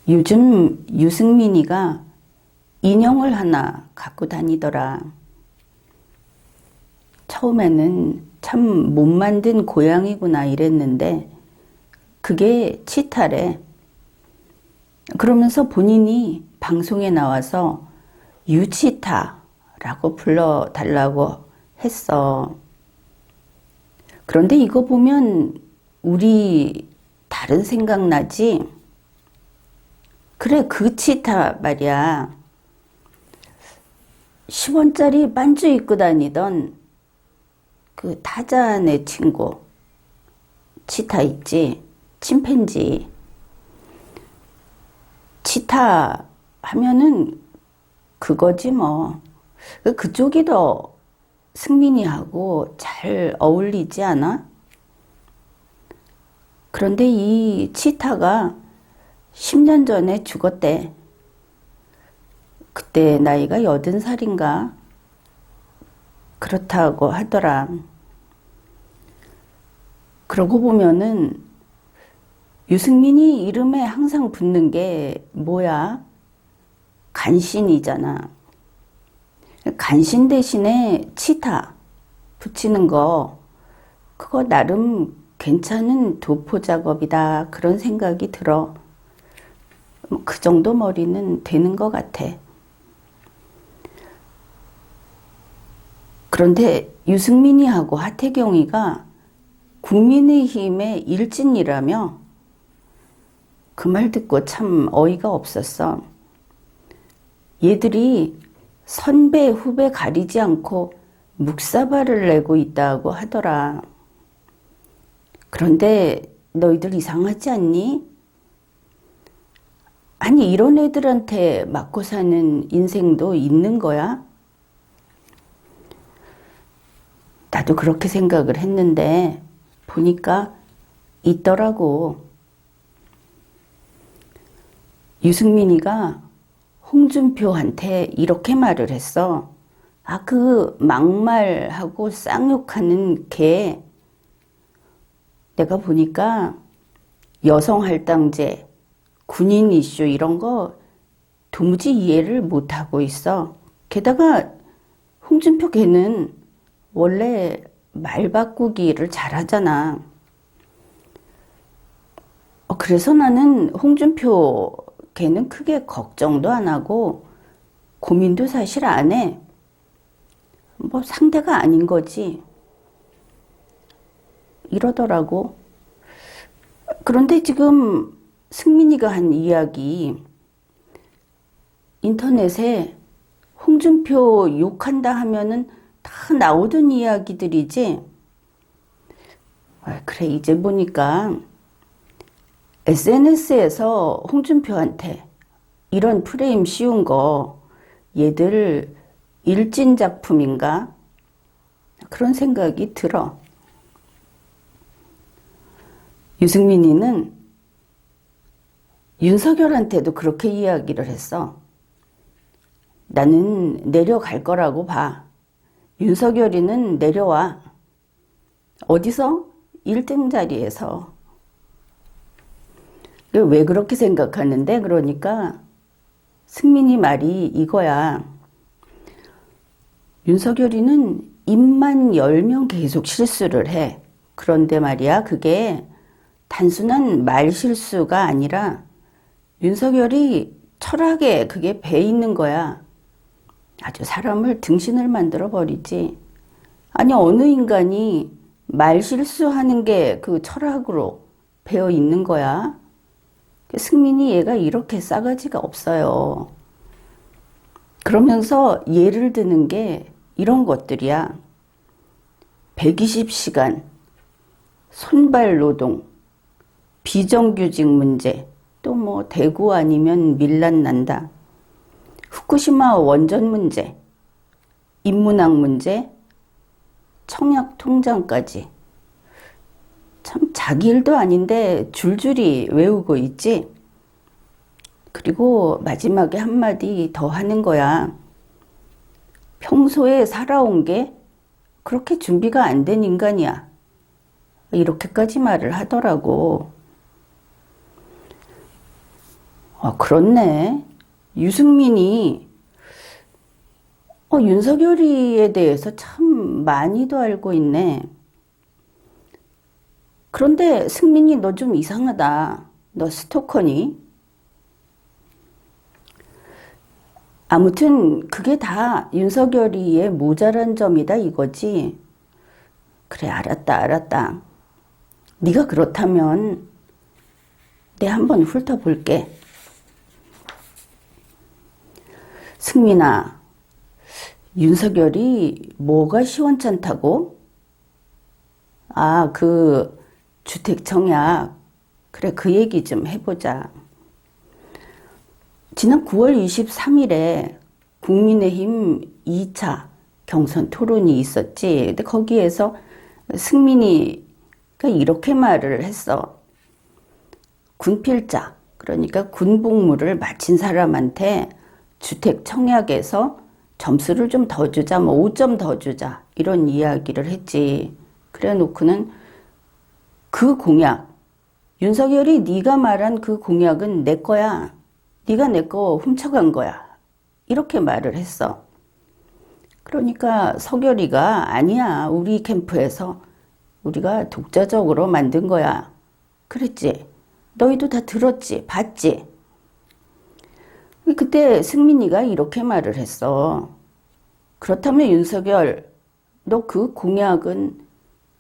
요즘 유승민이가 인형을 하나 갖고 다니더라. 처음에는 참 못 만든 고양이구나 이랬는데 그게 치타래. 그러면서 본인이 방송에 나와서 유치타라고 불러달라고 했어. 그런데 이거 보면 우리 다른 생각 나지? 그래, 그 치타 말이야. 10원짜리 반주 입고 다니던 그 타잔의 친구 치타 있지? 침팬지. 치타 하면은 그거지 뭐. 그쪽이 더 승민이하고 잘 어울리지 않아? 그런데 이 치타가 10년 전에 죽었대. 그때 나이가 80살인가? 그렇다고 하더라. 그러고 보면은 유승민이 이름에 항상 붙는 게 뭐야? 간신이잖아. 간신 대신에 치타 붙이는 거, 그거 나름 괜찮은 도포 작업이다. 그런 생각이 들어. 그 정도 머리는 되는 것 같아. 그런데 유승민이하고 하태경이가 국민의힘의 일진이라며 그 말 듣고 참 어이가 없었어. 얘들이 선배 후배 가리지 않고 묵사발을 내고 있다고 하더라. 그런데 너희들 이상하지 않니? 아니 이런 애들한테 맞고 사는 인생도 있는 거야? 나도 그렇게 생각을 했는데 보니까 있더라고. 유승민이가 홍준표한테 이렇게 말을 했어. 아, 그 막말하고 쌍욕하는 걔. 내가 보니까 여성할당제, 군인 이슈 이런 거 도무지 이해를 못하고 있어. 게다가 홍준표 걔는 원래 말 바꾸기를 잘하잖아. 그래서 나는 홍준표 걔는 크게 걱정도 안 하고 고민도 사실 안 해. 뭐 상대가 아닌 거지. 이러더라고. 그런데 지금 승민이가 한 이야기, 인터넷에 홍준표 욕한다 하면은 다 나오던 이야기들이지. 그래, 이제 보니까 SNS에서 홍준표한테 이런 프레임 씌운 거 얘들 일진 작품인가? 그런 생각이 들어. 유승민이는 윤석열한테도 그렇게 이야기를 했어. 나는 내려갈 거라고 봐. 윤석열이는 내려와. 어디서? 1등 자리에서. 왜 그렇게 생각하는데? 그러니까 승민이 말이 이거야. 윤석열이는 입만 열면 계속 실수를 해. 그런데 말이야, 그게 단순한 말 실수가 아니라 윤석열이 철학에 그게 배 있는 거야. 아주 사람을 등신을 만들어 버리지. 아니 어느 인간이 말 실수하는 게 그 철학으로 배어 있는 거야. 승민이 얘가 이렇게 싸가지가 없어요. 그러면서 예를 드는 게 이런 것들이야. 120시간 손발 노동, 비정규직 문제, 또 뭐 대구 아니면 밀란 난다. 후쿠시마 원전 문제, 인문학 문제, 청약 통장까지. 참 자기 일도 아닌데 줄줄이 외우고 있지. 그리고 마지막에 한마디 더 하는 거야. 평소에 살아온 게 그렇게 준비가 안 된 인간이야. 이렇게까지 말을 하더라고. 그렇네. 유승민이 윤석열이에 대해서 참 많이도 알고 있네. 그런데 승민이 너 좀 이상하다. 너 스토커니? 아무튼 그게 다 윤석열이의 모자란 점이다 이거지. 그래, 알았다. 네가 그렇다면 내가 한번 훑어볼게. 승민아, 윤석열이 뭐가 시원찮다고? 그 주택 청약. 그래, 그 얘기 좀 해보자. 지난 9월 23일에 국민의힘 2차 경선 토론이 있었지. 근데 거기에서 승민이가 이렇게 말을 했어. 군필자, 그러니까 군복무를 마친 사람한테 주택 청약에서 점수를 좀 더 주자, 5점 더 주자, 이런 이야기를 했지. 그래 놓고는 그 공약, 윤석열이 네가 말한 그 공약은 내 거야. 네가 내 거 훔쳐간 거야. 이렇게 말을 했어. 그러니까 석열이가 아니야. 우리 캠프에서 우리가 독자적으로 만든 거야. 그랬지. 너희도 다 들었지. 봤지. 그때 승민이가 이렇게 말을 했어. 그렇다면 윤석열, 너 그 공약은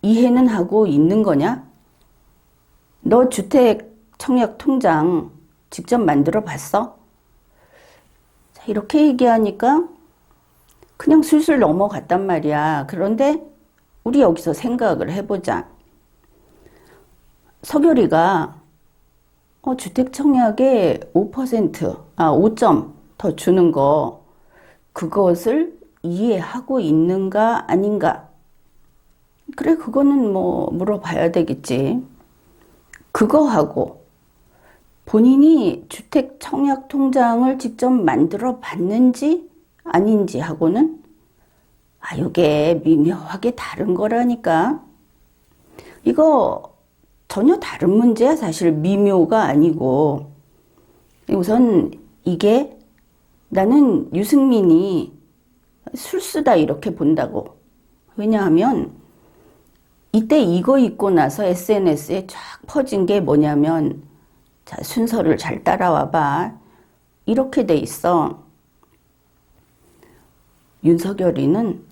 이해는 하고 있는 거냐? 너 주택 청약 통장 직접 만들어 봤어? 자, 이렇게 얘기하니까 그냥 술술 넘어갔단 말이야. 그런데 우리 여기서 생각을 해보자. 석열이가 주택 청약에 5점 더 주는 거, 그것을 이해하고 있는가 아닌가? 그래, 그거는 물어봐야 되겠지. 그거하고 본인이 주택 청약 통장을 직접 만들어 봤는지 아닌지 하고는 이게 미묘하게 다른 거라니까. 이거 전혀 다른 문제야. 사실 미묘가 아니고. 우선 이게 나는 유승민이 술수다 이렇게 본다고. 왜냐하면 이때 이거 있고 나서 SNS에 쫙 퍼진 게 뭐냐면, 자, 순서를 잘 따라와 봐. 이렇게 돼 있어. 윤석열이는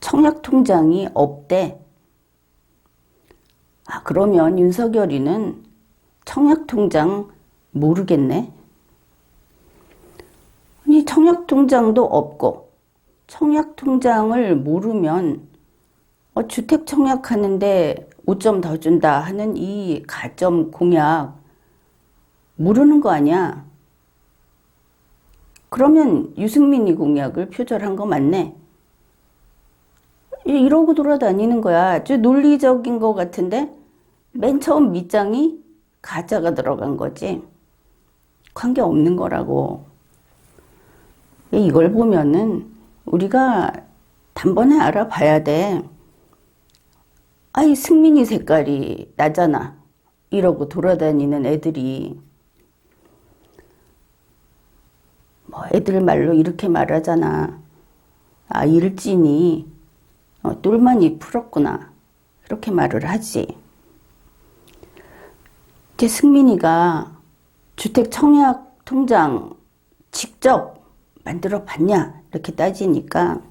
청약통장이 없대. 그러면 윤석열이는 청약통장 모르겠네. 아니, 청약통장도 없고 청약통장을 모르면 주택 청약하는데 5점 더 준다 하는 이 가점 공약 모르는 거 아니야? 그러면 유승민이 공약을 표절한 거 맞네? 이러고 돌아다니는 거야. 아주 논리적인 거 같은데 맨 처음 밑장이 가짜가 들어간 거지. 관계 없는 거라고. 이걸 보면은 우리가 단번에 알아봐야 돼. 이 승민이 색깔이 나잖아. 이러고 돌아다니는 애들이. 애들 말로 이렇게 말하잖아. 일진이 똘마니 풀었구나. 이렇게 말을 하지. 이제 승민이가 주택 청약 통장 직접 만들어 봤냐? 이렇게 따지니까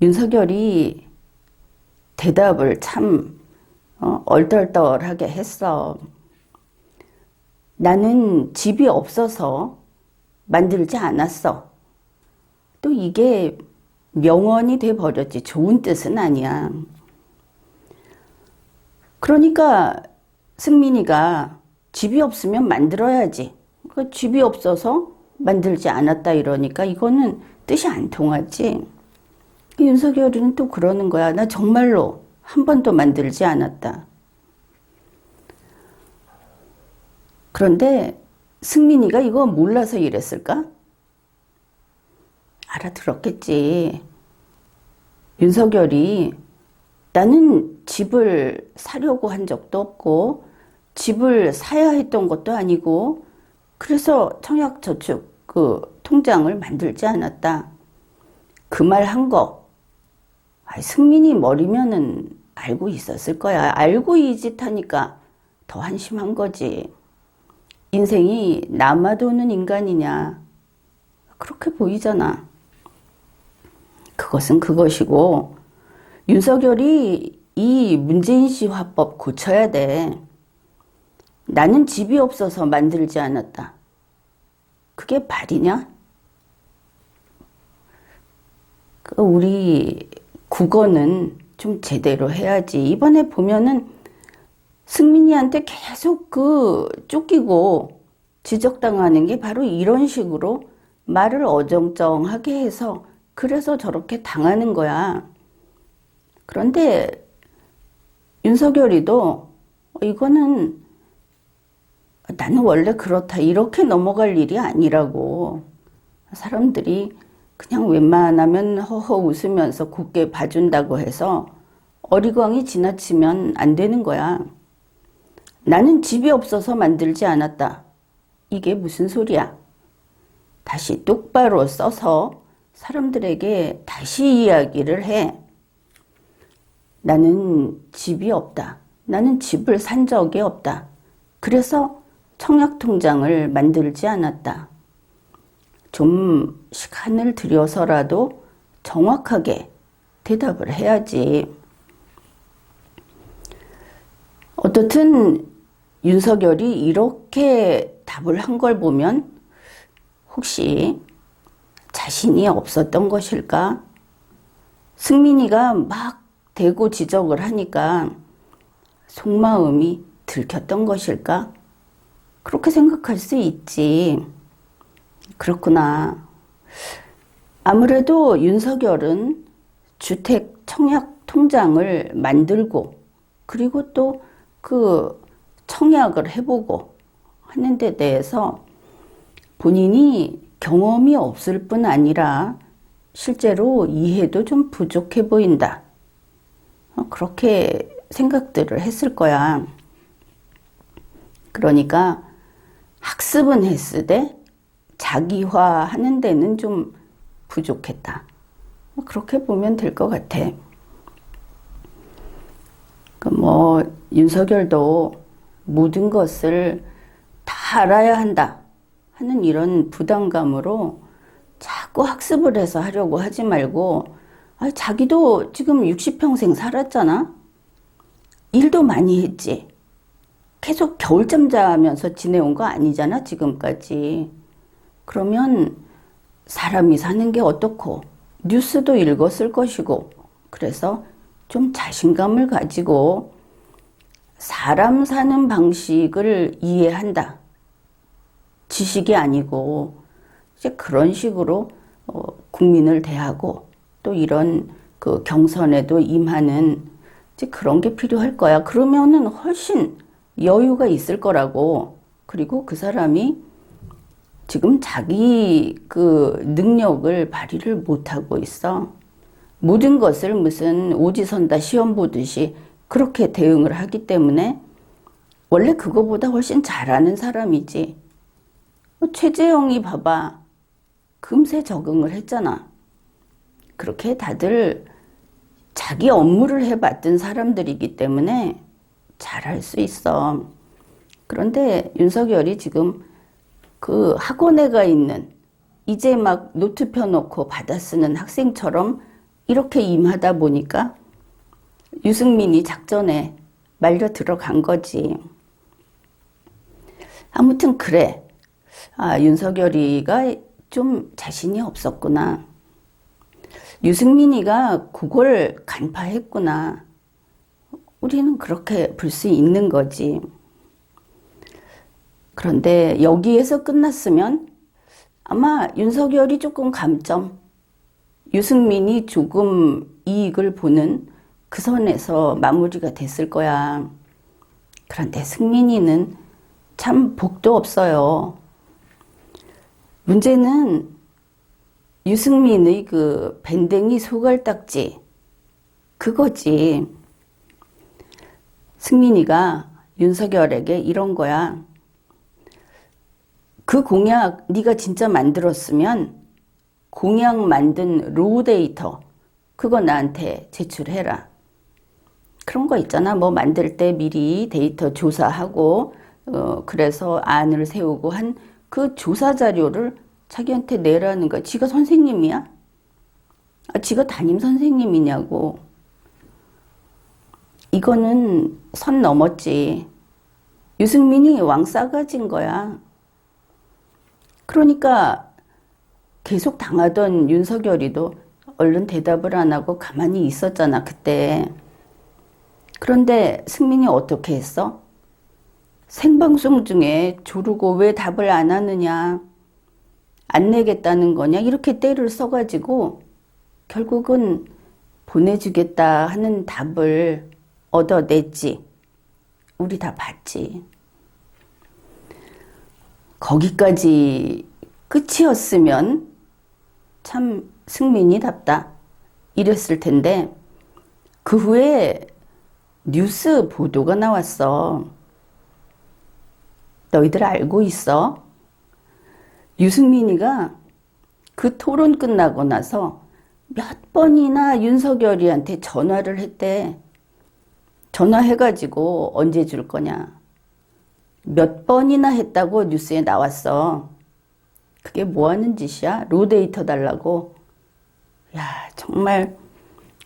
윤석열이 대답을 참 얼떨떨하게 했어. 나는 집이 없어서 만들지 않았어. 또 이게 명언이 돼버렸지. 좋은 뜻은 아니야. 그러니까 승민이가 집이 없으면 만들어야지. 그러니까 집이 없어서 만들지 않았다 이러니까 이거는 뜻이 안 통하지. 윤석열이는 또 그러는 거야. 나 정말로 한 번도 만들지 않았다. 그런데 승민이가 이거 몰라서 이랬을까? 알아들었겠지. 윤석열이 나는 집을 사려고 한 적도 없고 집을 사야 했던 것도 아니고 그래서 청약저축 그 통장을 만들지 않았다. 그 말 한 거, 승민이 머리면은 알고 있었을 거야. 알고 이 짓 하니까 더 한심한 거지. 인생이 남아도는 인간이냐. 그렇게 보이잖아. 그것은 그것이고, 윤석열이 이 문재인씨 화법 고쳐야 돼. 나는 집이 없어서 만들지 않았다. 그게 말이냐? 우리 국어는 좀 제대로 해야지. 이번에 보면은 승민이한테 계속 쫓기고 지적당하는 게 바로 이런 식으로 말을 어정쩡하게 해서 그래서 저렇게 당하는 거야. 그런데 윤석열이도 이거는 나는 원래 그렇다 이렇게 넘어갈 일이 아니라고. 사람들이 그냥 웬만하면 허허 웃으면서 곱게 봐준다고 해서 어리광이 지나치면 안 되는 거야. 나는 집이 없어서 만들지 않았다. 이게 무슨 소리야? 다시 똑바로 써서 사람들에게 다시 이야기를 해. 나는 집이 없다. 나는 집을 산 적이 없다. 그래서 청약통장을 만들지 않았다. 좀 시간을 들여서라도 정확하게 대답을 해야지. 어떻든 윤석열이 이렇게 답을 한 걸 보면 혹시 자신이 없었던 것일까? 승민이가 막 대고 지적을 하니까 속마음이 들켰던 것일까? 그렇게 생각할 수 있지. 그렇구나. 아무래도 윤석열은 주택 청약 통장을 만들고 그리고 또 청약을 해보고 하는 데 대해서 본인이 경험이 없을 뿐 아니라 실제로 이해도 좀 부족해 보인다. 그렇게 생각들을 했을 거야. 그러니까 학습은 했으되 자기화하는 데는 좀 부족했다. 그렇게 보면 될 것 같아. 윤석열도 모든 것을 다 알아야 한다 하는 이런 부담감으로 자꾸 학습을 해서 하려고 하지 말고, 자기도 지금 60평생 살았잖아? 일도 많이 했지. 계속 겨울잠 자면서 지내온 거 아니잖아, 지금까지. 그러면 사람이 사는 게 어떻고, 뉴스도 읽었을 것이고, 그래서 좀 자신감을 가지고 사람 사는 방식을 이해한다. 지식이 아니고, 이제 그런 식으로 국민을 대하고, 또 이런 경선에도 임하는 이제 그런 게 필요할 거야. 그러면은 훨씬 여유가 있을 거라고. 그리고 그 사람이 지금 자기 능력을 발휘를 못하고 있어. 모든 것을 무슨 오지선다 시험 보듯이 그렇게 대응을 하기 때문에 원래 그거보다 훨씬 잘하는 사람이지. 최재형이 봐봐. 금세 적응을 했잖아. 그렇게 다들 자기 업무를 해봤던 사람들이기 때문에 잘할 수 있어. 그런데 윤석열이 지금 학원에 가 있는 이제 막 노트 펴놓고 받아 쓰는 학생처럼 이렇게 임하다 보니까 유승민이 작전에 말려 들어간 거지. 아무튼 그래. 윤석열이가 좀 자신이 없었구나. 유승민이가 그걸 간파했구나. 우리는 그렇게 볼 수 있는 거지. 그런데 여기에서 끝났으면 아마 윤석열이 조금 감점, 유승민이 조금 이익을 보는 그 선에서 마무리가 됐을 거야. 그런데 승민이는 참 복도 없어요. 문제는 유승민의 밴댕이 소갈딱지, 그거지. 승민이가 윤석열에게 이런 거야. 그 공약 네가 진짜 만들었으면 공약 만든 로우 데이터 그거 나한테 제출해라. 그런 거 있잖아. 뭐 만들 때 미리 데이터 조사하고 그래서 안을 세우고 한 그 조사 자료를 자기한테 내라는 거야. 지가 선생님이야? 지가 담임 선생님이냐고. 이거는 선 넘었지. 유승민이 왕싸가지인 거야. 그러니까 계속 당하던 윤석열이도 얼른 대답을 안 하고 가만히 있었잖아, 그때. 그런데 승민이 어떻게 했어? 생방송 중에 조르고 왜 답을 안 하느냐, 안 내겠다는 거냐, 이렇게 떼를 써가지고 결국은 보내주겠다 하는 답을 얻어냈지. 우리 다 봤지. 거기까지 끝이었으면 참 승민이답다 이랬을 텐데 그 후에 뉴스 보도가 나왔어. 너희들 알고 있어? 유승민이가 그 토론 끝나고 나서 몇 번이나 윤석열이한테 전화를 했대. 전화해가지고 언제 줄 거냐. 몇 번이나 했다고 뉴스에 나왔어. 그게 뭐 하는 짓이야? 로데이터 달라고. 야, 정말.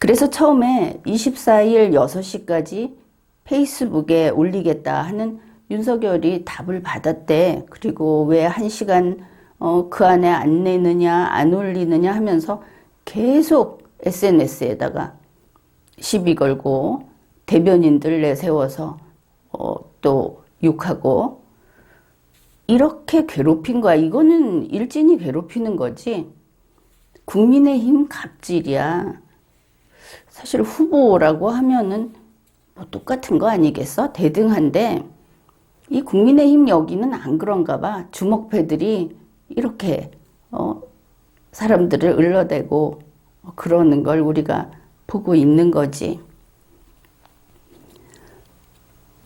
그래서 처음에 24일 6시까지 페이스북에 올리겠다 하는 윤석열이 답을 받았대. 그리고 왜 1시간 그 안에 안 내느냐, 안 올리느냐 하면서 계속 SNS에다가 시비 걸고 대변인들 내세워서 또 욕하고 이렇게 괴롭힌 거야. 이거는 일진이 괴롭히는 거지. 국민의힘 갑질이야. 사실 후보라고 하면은 뭐 똑같은 거 아니겠어? 대등한데 이 국민의힘 여기는 안 그런가 봐. 주먹패들이 이렇게 사람들을 을러대고 그러는 걸 우리가 보고 있는 거지.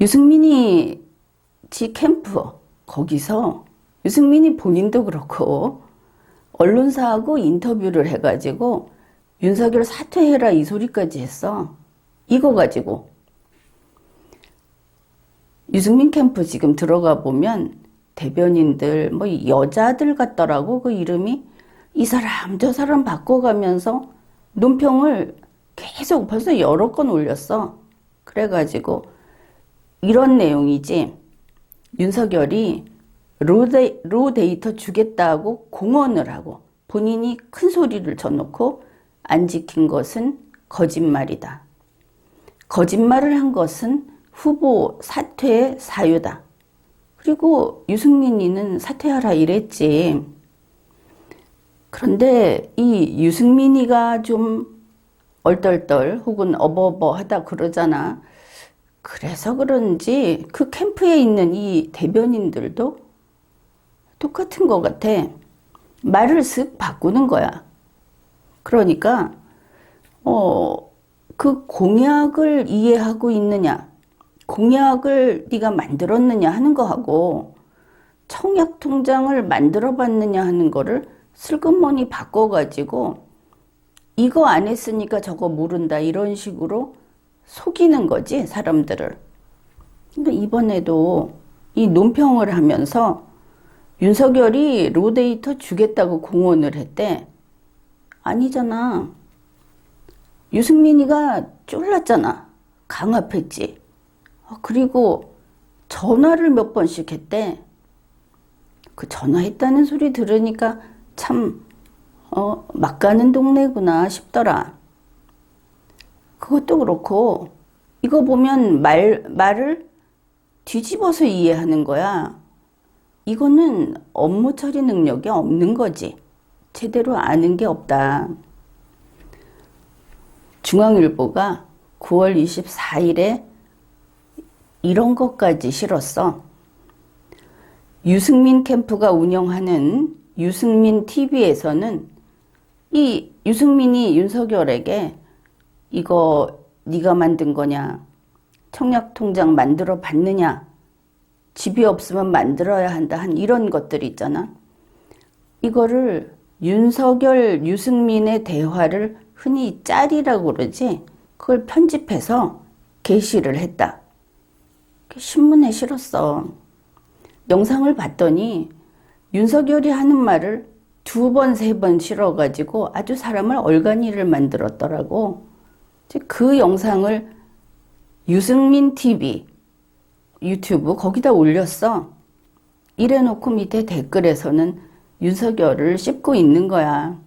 유승민이 지 캠프 거기서 유승민이 본인도 그렇고 언론사하고 인터뷰를 해가지고 윤석열 사퇴해라 이 소리까지 했어. 이거 가지고 유승민 캠프 지금 들어가 보면 대변인들 뭐 여자들 같더라고. 그 이름이 이 사람 저 사람 바꿔가면서 논평을 계속 벌써 여러 건 올렸어. 그래가지고 이런 내용이지. 윤석열이 로 데이터 주겠다고 공언을 하고 본인이 큰 소리를 쳐놓고 안 지킨 것은 거짓말이다. 거짓말을 한 것은 후보 사퇴의 사유다. 그리고 유승민이는 사퇴하라 이랬지. 그런데 이 유승민이가 좀 얼떨떨 혹은 어버버하다 그러잖아. 그래서 그런지 그 캠프에 있는 이 대변인들도 똑같은 것 같아. 말을 쓱 바꾸는 거야. 그러니까 그 공약을 이해하고 있느냐, 공약을 네가 만들었느냐 하는 거하고 청약통장을 만들어 봤느냐 하는 거를 슬그머니 바꿔가지고 이거 안 했으니까 저거 모른다 이런 식으로 속이는 거지 사람들을. 그러니까 이번에도 이 논평을 하면서 윤석열이 로데이터 주겠다고 공언을 했대. 아니잖아. 유승민이가 쫄랐잖아. 강압했지. 그리고 전화를 몇 번씩 했대. 그 전화했다는 소리 들으니까 참 막 가는 동네구나 싶더라. 그것도 그렇고 이거 보면 말을 뒤집어서 이해하는 거야. 이거는 업무 처리 능력이 없는 거지. 제대로 아는 게 없다. 중앙일보가 9월 24일에 이런 것까지 실었어. 유승민 캠프가 운영하는 유승민 TV에서는 이 유승민이 윤석열에게 이거 네가 만든 거냐, 청약통장 만들어 봤느냐, 집이 없으면 만들어야 한다 한 이런 것들 있잖아. 이거를 윤석열, 유승민의 대화를 흔히 짤이라고 그러지, 그걸 편집해서 게시를 했다. 신문에 실었어. 영상을 봤더니 윤석열이 하는 말을 2번, 3번 실어가지고 아주 사람을 얼간이를 만들었더라고. 그 영상을 유승민 TV, 유튜브 거기다 올렸어. 이래놓고 밑에 댓글에서는 윤석열을 씹고 있는 거야.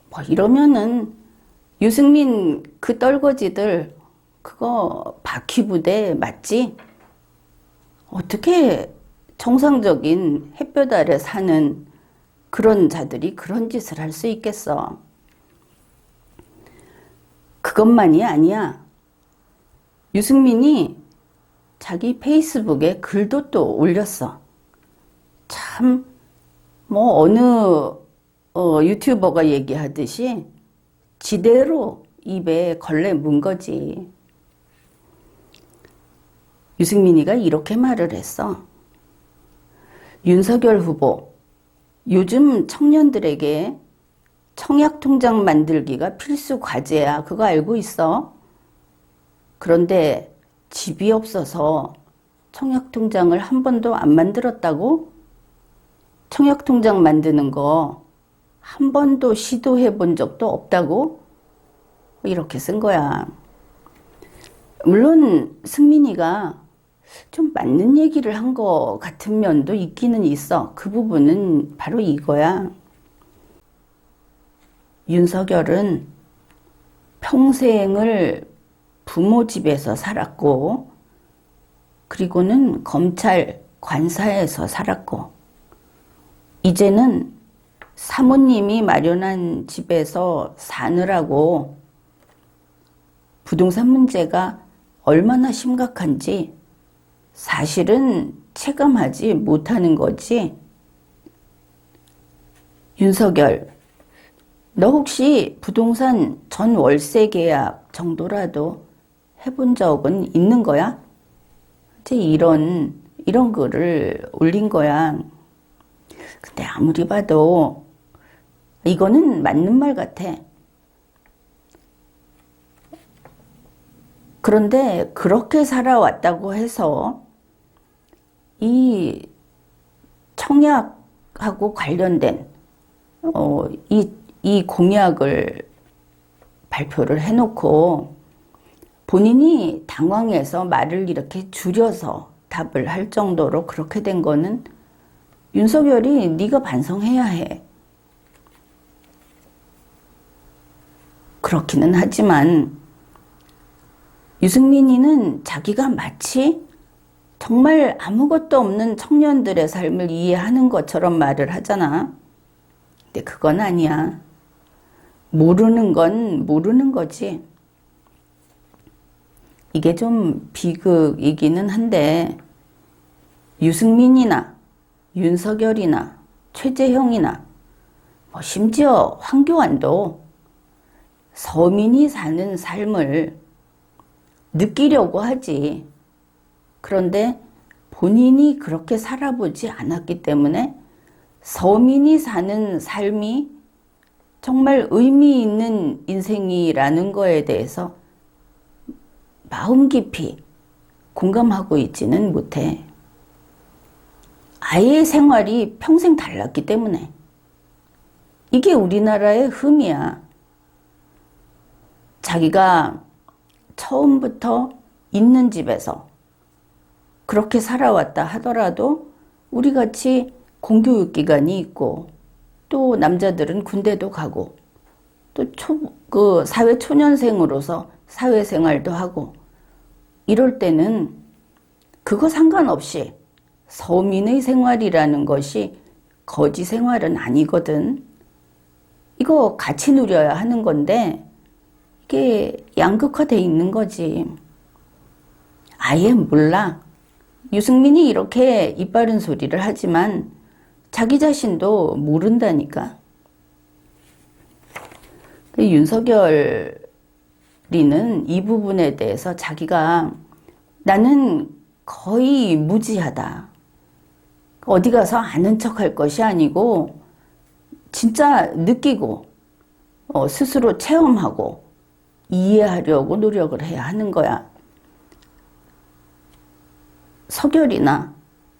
뭐 이러면은 유승민 그 떨거지들 그거 바퀴부대 맞지? 어떻게 정상적인 햇볕 아래 사는 그런 자들이 그런 짓을 할 수 있겠어? 그것만이 아니야. 유승민이 자기 페이스북에 글도 또 올렸어. 참, 뭐 어느 유튜버가 얘기하듯이 지대로 입에 걸레 문 거지. 유승민이가 이렇게 말을 했어. 윤석열 후보, 요즘 청년들에게 청약통장 만들기가 필수 과제야. 그거 알고 있어? 그런데 집이 없어서 청약통장을 한 번도 안 만들었다고? 청약통장 만드는 거 한 번도 시도해 본 적도 없다고? 이렇게 쓴 거야. 물론 승민이가 좀 맞는 얘기를 한 거 같은 면도 있기는 있어. 그 부분은 바로 이거야. 윤석열은 평생을 부모 집에서 살았고, 그리고는 검찰 관사에서 살았고, 이제는 사모님이 마련한 집에서 사느라고 부동산 문제가 얼마나 심각한지 사실은 체감하지 못하는 거지. 윤석열, 너 혹시 부동산 전 월세 계약 정도라도 해본 적은 있는 거야? 이제 이런 글을 올린 거야. 근데 아무리 봐도 이거는 맞는 말 같아. 그런데 그렇게 살아왔다고 해서 이 청약하고 관련된 이 공약을 발표를 해놓고 본인이 당황해서 말을 이렇게 줄여서 답을 할 정도로 그렇게 된 거는 윤석열이 네가 반성해야 해. 그렇기는 하지만 유승민이는 자기가 마치 정말 아무것도 없는 청년들의 삶을 이해하는 것처럼 말을 하잖아. 근데 그건 아니야. 모르는 건 모르는 거지. 이게 좀 비극이기는 한데 유승민이나 윤석열이나 최재형이나 심지어 황교안도 서민이 사는 삶을 느끼려고 하지. 그런데 본인이 그렇게 살아보지 않았기 때문에 서민이 사는 삶이 정말 의미 있는 인생이라는 거에 대해서 마음 깊이 공감하고 있지는 못해. 아이의 생활이 평생 달랐기 때문에. 이게 우리나라의 흠이야. 자기가 처음부터 있는 집에서 그렇게 살아왔다 하더라도 우리 같이 공교육기관이 있고 또 남자들은 군대도 가고 또 사회 초년생으로서 사회생활도 하고 이럴 때는 그거 상관없이 서민의 생활이라는 것이 거지 생활은 아니거든. 이거 같이 누려야 하는 건데 이게 양극화돼 있는 거지. 아예 몰라. 유승민이 이렇게 이빠른 소리를 하지만 자기 자신도 모른다니까. 윤석열이는 이 부분에 대해서 자기가 나는 거의 무지하다. 어디 가서 아는 척 할 것이 아니고 진짜 느끼고 스스로 체험하고 이해하려고 노력을 해야 하는 거야. 서결이나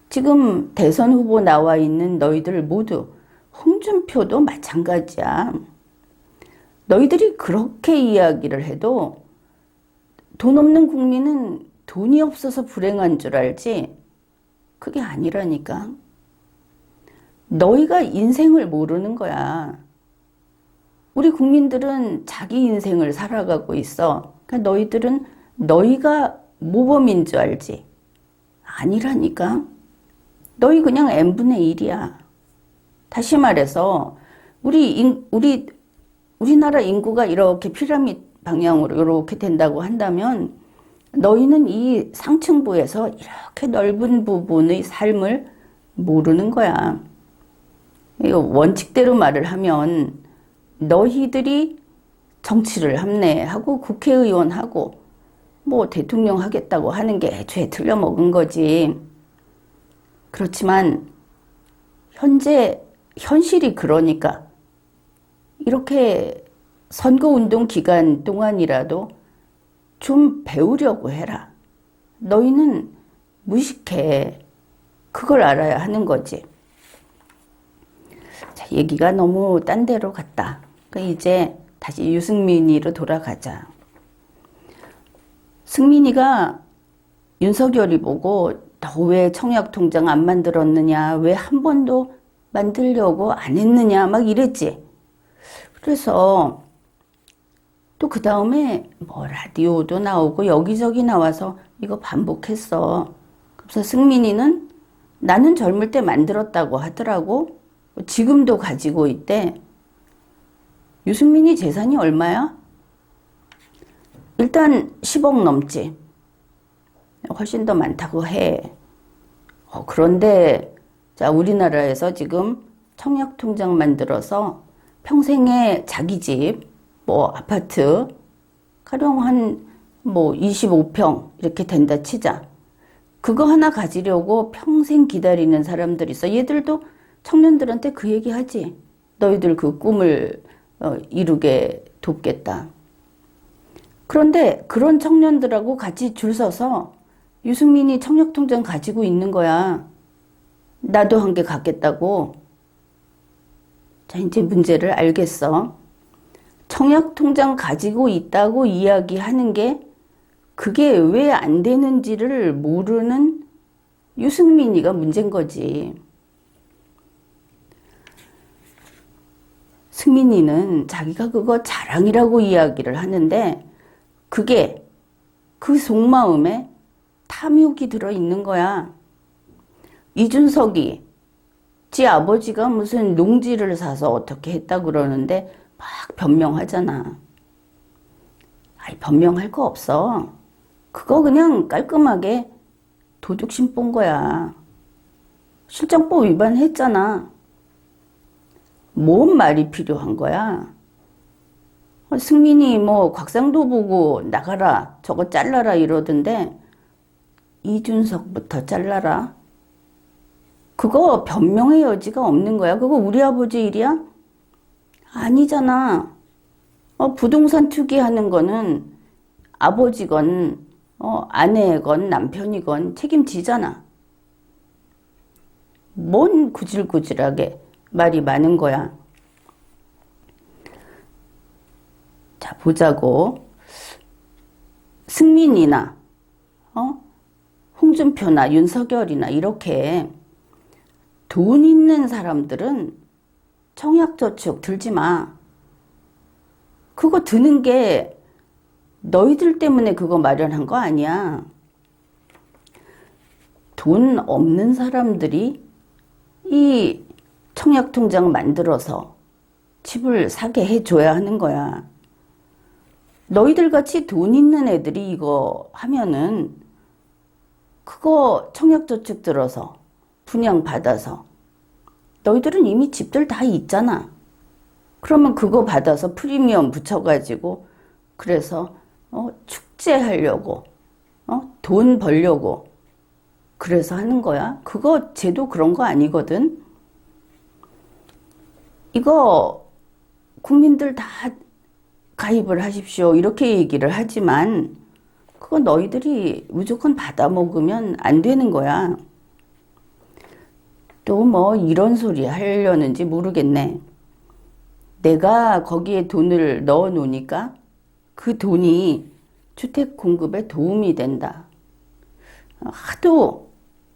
지금 대선 후보 나와 있는 너희들 모두, 홍준표도 마찬가지야. 너희들이 그렇게 이야기를 해도 돈 없는 국민은 돈이 없어서 불행한 줄 알지 그게 아니라니까. 너희가 인생을 모르는 거야. 우리 국민들은 자기 인생을 살아가고 있어. 그러니까 너희들은 너희가 모범인 줄 알지 아니라니까. 너희 그냥 n분의 1이야. 다시 말해서 우리나라 인구가 이렇게 피라미드 방향으로 이렇게 된다고 한다면 너희는 이 상층부에서 이렇게 넓은 부분의 삶을 모르는 거야. 원칙대로 말을 하면 너희들이 정치를 합리하고 국회의원 하고 뭐 대통령 하겠다고 하는 게 애초에 틀려먹은 거지. 그렇지만 현실이 그러니까 이렇게 선거운동 기간 동안이라도 좀 배우려고 해라. 너희는 무식해. 그걸 알아야 하는 거지. 자, 얘기가 너무 딴 데로 갔다. 그러니까 이제 다시 유승민이로 돌아가자. 승민이가 윤석열이 보고 너 왜 청약통장 안 만들었느냐, 왜 한 번도 만들려고 안 했느냐 막 이랬지. 그래서 또 그 다음에 뭐 라디오도 나오고 여기저기 나와서 이거 반복했어. 그래서 승민이는 나는 젊을 때 만들었다고 하더라고. 지금도 가지고 있대. 유승민이 재산이 얼마야? 일단 10억 넘지. 훨씬 더 많다고 해. 그런데 자, 우리나라에서 지금 청약통장 만들어서 평생에 자기 집, 뭐 아파트 가령 한 뭐 25평 이렇게 된다 치자. 그거 하나 가지려고 평생 기다리는 사람들이 있어. 얘들도 청년들한테 그 얘기 하지. 너희들 그 꿈을 이루게 돕겠다. 그런데 그런 청년들하고 같이 줄 서서 유승민이 청약통장 가지고 있는 거야. 나도 한 개 갖겠다고. 자, 이제 문제를 알겠어. 청약통장 가지고 있다고 이야기하는 게 그게 왜 안 되는지를 모르는 유승민이가 문제인 거지. 승민이는 자기가 그거 자랑이라고 이야기를 하는데 그게 그 속마음에 탐욕이 들어있는 거야. 이준석이 지 아버지가 무슨 농지를 사서 어떻게 했다 그러는데 막 변명하잖아. 아이, 변명할 거 없어. 그거 그냥 깔끔하게 도둑심 본 거야. 실정법 위반했잖아. 뭔 말이 필요한 거야? 승민이 뭐 곽상도 보고 나가라, 저거 잘라라 이러던데 이준석부터 잘라라. 그거 변명의 여지가 없는 거야. 그거 우리 아버지 일이야? 아니잖아. 부동산 투기하는 거는 아버지건 아내건 남편이건 책임지잖아. 뭔 구질구질하게 말이 많은 거야. 자, 보자고. 승민이나 홍준표나 윤석열이나 이렇게 돈 있는 사람들은 청약저축 들지 마. 그거 드는 게 너희들 때문에 그거 마련한 거 아니야. 돈 없는 사람들이 이 청약통장 만들어서 집을 사게 해줘야 하는 거야. 너희들 같이 돈 있는 애들이 이거 하면은 그거 청약저축 들어서 분양받아서 너희들은 이미 집들 다 있잖아. 그러면 그거 받아서 프리미엄 붙여가지고 그래서 축제하려고 돈 벌려고 그래서 하는 거야? 그거 제도 그런 거 아니거든? 이거 국민들 다 가입을 하십시오. 이렇게 얘기를 하지만 그거 너희들이 무조건 받아먹으면 안 되는 거야. 또 뭐 이런 소리 하려는지 모르겠네. 내가 거기에 돈을 넣어 놓으니까 그 돈이 주택 공급에 도움이 된다. 하도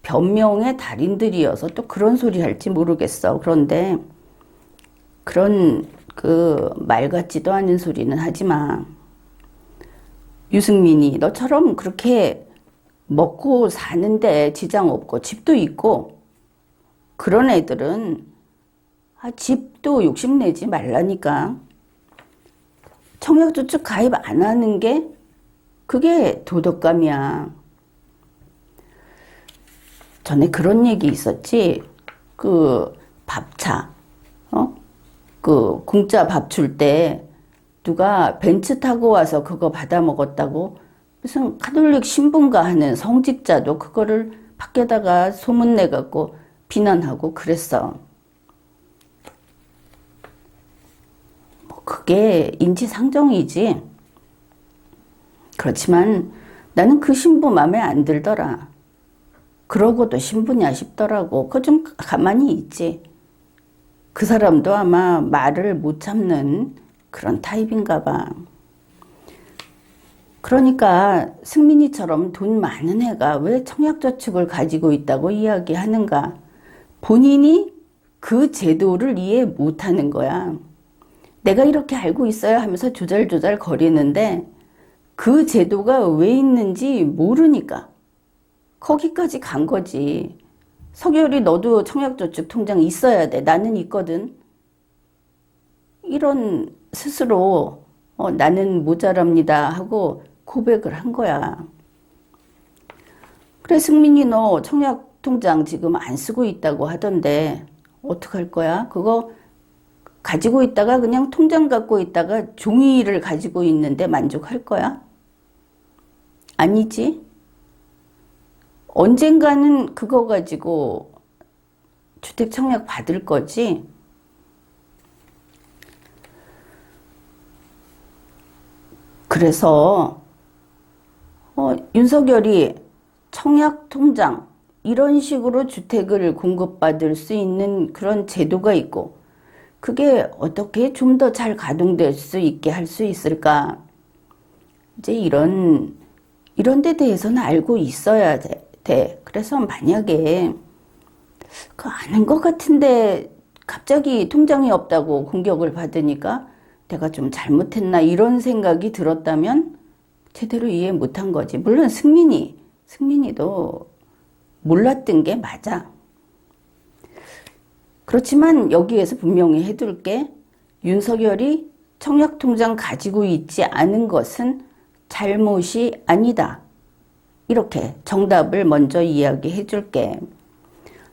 변명의 달인들이어서 또 그런 소리 할지 모르겠어. 그런데 그런 그 말 같지도 않은 소리는 하지 마. 유승민이 너처럼 그렇게 먹고 사는데 지장 없고 집도 있고 그런 애들은 집도 욕심내지 말라니까. 청약저축 가입 안 하는 게 그게 도덕감이야. 전에 그런 얘기 있었지. 그 밥차, 그 공짜 밥 줄 때 누가 벤츠 타고 와서 그거 받아 먹었다고 무슨 카톨릭 신분가 하는 성직자도 그거를 밖에다가 소문내갖고 비난하고 그랬어. 뭐 그게 인지상정이지. 그렇지만 나는 그 신부 맘에 안 들더라. 그러고도 신부냐 싶더라고. 그거 좀 가만히 있지. 그 사람도 아마 말을 못 참는 그런 타입인가 봐. 그러니까 승민이처럼 돈 많은 애가 왜 청약저축을 가지고 있다고 이야기하는가. 본인이 그 제도를 이해 못하는 거야. 내가 이렇게 알고 있어야 하면서 조잘조잘 거리는데 그 제도가 왜 있는지 모르니까 거기까지 간 거지. 석열이 너도 청약저축 통장 있어야 돼. 나는 있거든. 이런 스스로 나는 모자랍니다 하고 고백을 한 거야. 그래 승민이 너 청약통장 지금 안 쓰고 있다고 하던데 어떡할 거야? 그거 가지고 있다가 그냥 통장 갖고 있다가 종이를 가지고 있는데 만족할 거야? 아니지. 언젠가는 그거 가지고 주택 청약 받을 거지. 그래서 윤석열이 청약통장 이런 식으로 주택을 공급받을 수 있는 그런 제도가 있고 그게 어떻게 좀 더 잘 가동될 수 있게 할 수 있을까? 이제 이런 데 대해서는 알고 있어야 돼. 그래서 만약에 그 아는 것 같은데 갑자기 통장이 없다고 공격을 받으니까 내가 좀 잘못했나 이런 생각이 들었다면 제대로 이해 못한 거지. 물론 승민이도 몰랐던 게 맞아. 그렇지만 여기에서 분명히 해둘게. 윤석열이 청약통장 가지고 있지 않은 것은 잘못이 아니다. 이렇게 정답을 먼저 이야기해 줄게.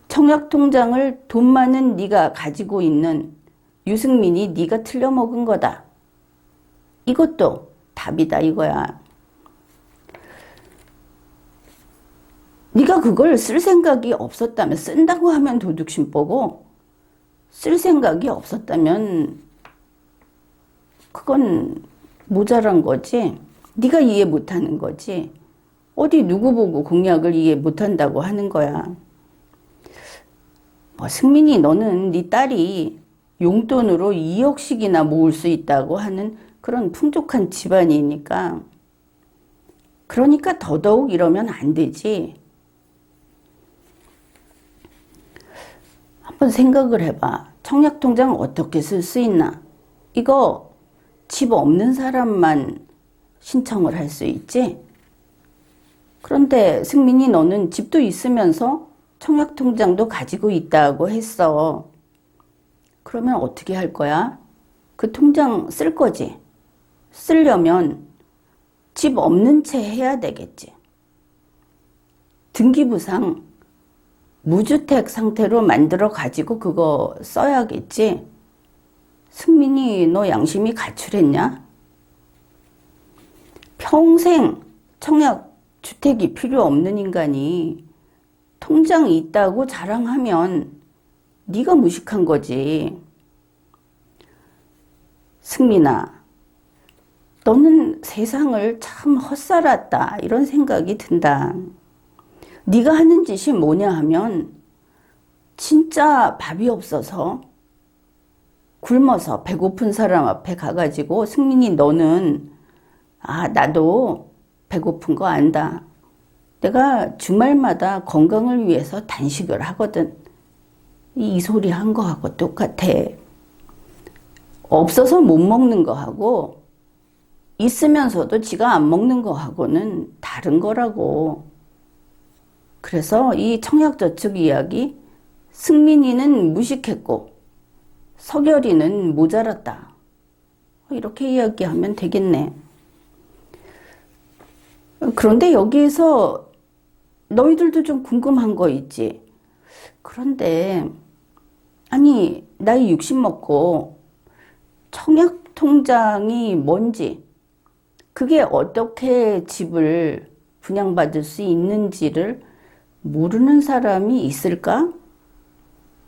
청약통장을 돈 많은 네가 가지고 있는 유승민이 네가 틀려먹은 거다. 이것도 답이다 이거야. 네가 그걸 쓸 생각이 없었다면 쓴다고 하면 도둑심보고 쓸 생각이 없었다면 그건 모자란 거지. 네가 이해 못하는 거지. 어디 누구 보고 공약을 이해 못한다고 하는 거야. 뭐 승민이 너는 네 딸이 용돈으로 2억씩이나 모을 수 있다고 하는 그런 풍족한 집안이니까 그러니까 더더욱 이러면 안 되지. 한번 생각을 해봐. 청약통장 어떻게 쓸 수 있나? 이거 집 없는 사람만 신청을 할 수 있지? 그런데 승민이 너는 집도 있으면서 청약통장도 가지고 있다고 했어. 그러면 어떻게 할 거야? 그 통장 쓸 거지? 쓰려면 집 없는 채 해야 되겠지. 등기부상 무주택 상태로 만들어 가지고 그거 써야겠지. 승민이 너 양심이 가출했냐? 평생 청약 주택이 필요 없는 인간이 통장이 있다고 자랑하면 네가 무식한 거지. 승민아, 너는 세상을 참 헛살았다 이런 생각이 든다. 네가 하는 짓이 뭐냐 하면 진짜 밥이 없어서 굶어서 배고픈 사람 앞에 가가지고 승민이 너는 나도 배고픈 거 안다. 내가 주말마다 건강을 위해서 단식을 하거든. 이 소리 한 거하고 똑같아. 없어서 못 먹는 거하고 있으면서도 지가 안 먹는 거하고는 다른 거라고. 그래서 이 청약저축 이야기, 승민이는 무식했고 석열이는 모자랐다. 이렇게 이야기하면 되겠네. 그런데 여기에서 너희들도 좀 궁금한 거 있지. 그런데 아니 나이 60 먹고 청약통장이 뭔지, 그게 어떻게 집을 분양받을 수 있는지를 모르는 사람이 있을까?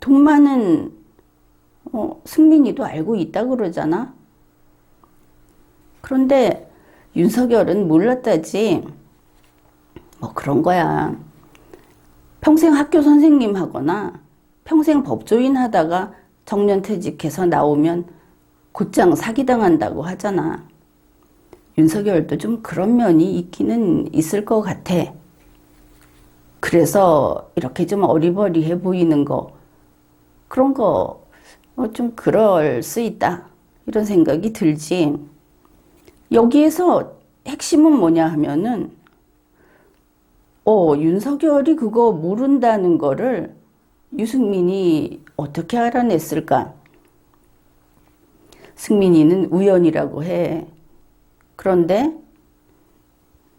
돈 많은 승민이도 알고 있다 그러잖아. 그런데 윤석열은 몰랐다지. 뭐 그런 거야. 평생 학교 선생님 하거나 평생 법조인 하다가 정년퇴직해서 나오면 곧장 사기당한다고 하잖아. 윤석열도 좀 그런 면이 있기는 있을 것 같아. 그래서 이렇게 좀 어리버리해 보이는 거, 그런 거 좀 그럴 수 있다 이런 생각이 들지. 여기에서 핵심은 뭐냐 하면은 윤석열이 그거 모른다는 거를 유승민이 어떻게 알아냈을까? 승민이는 우연이라고 해. 그런데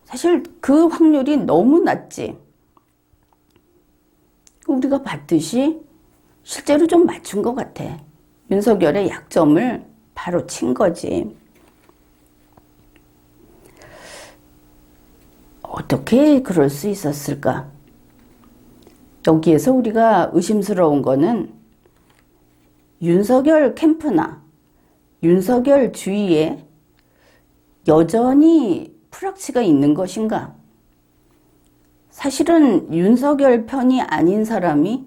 사실 그 확률이 너무 낮지. 우리가 봤듯이 실제로 좀 맞춘 것 같아. 윤석열의 약점을 바로 친 거지. 어떻게 그럴 수 있었을까? 여기에서 우리가 의심스러운 거는 윤석열 캠프나 윤석열 주위에 여전히 프락치가 있는 것인가? 사실은 윤석열 편이 아닌 사람이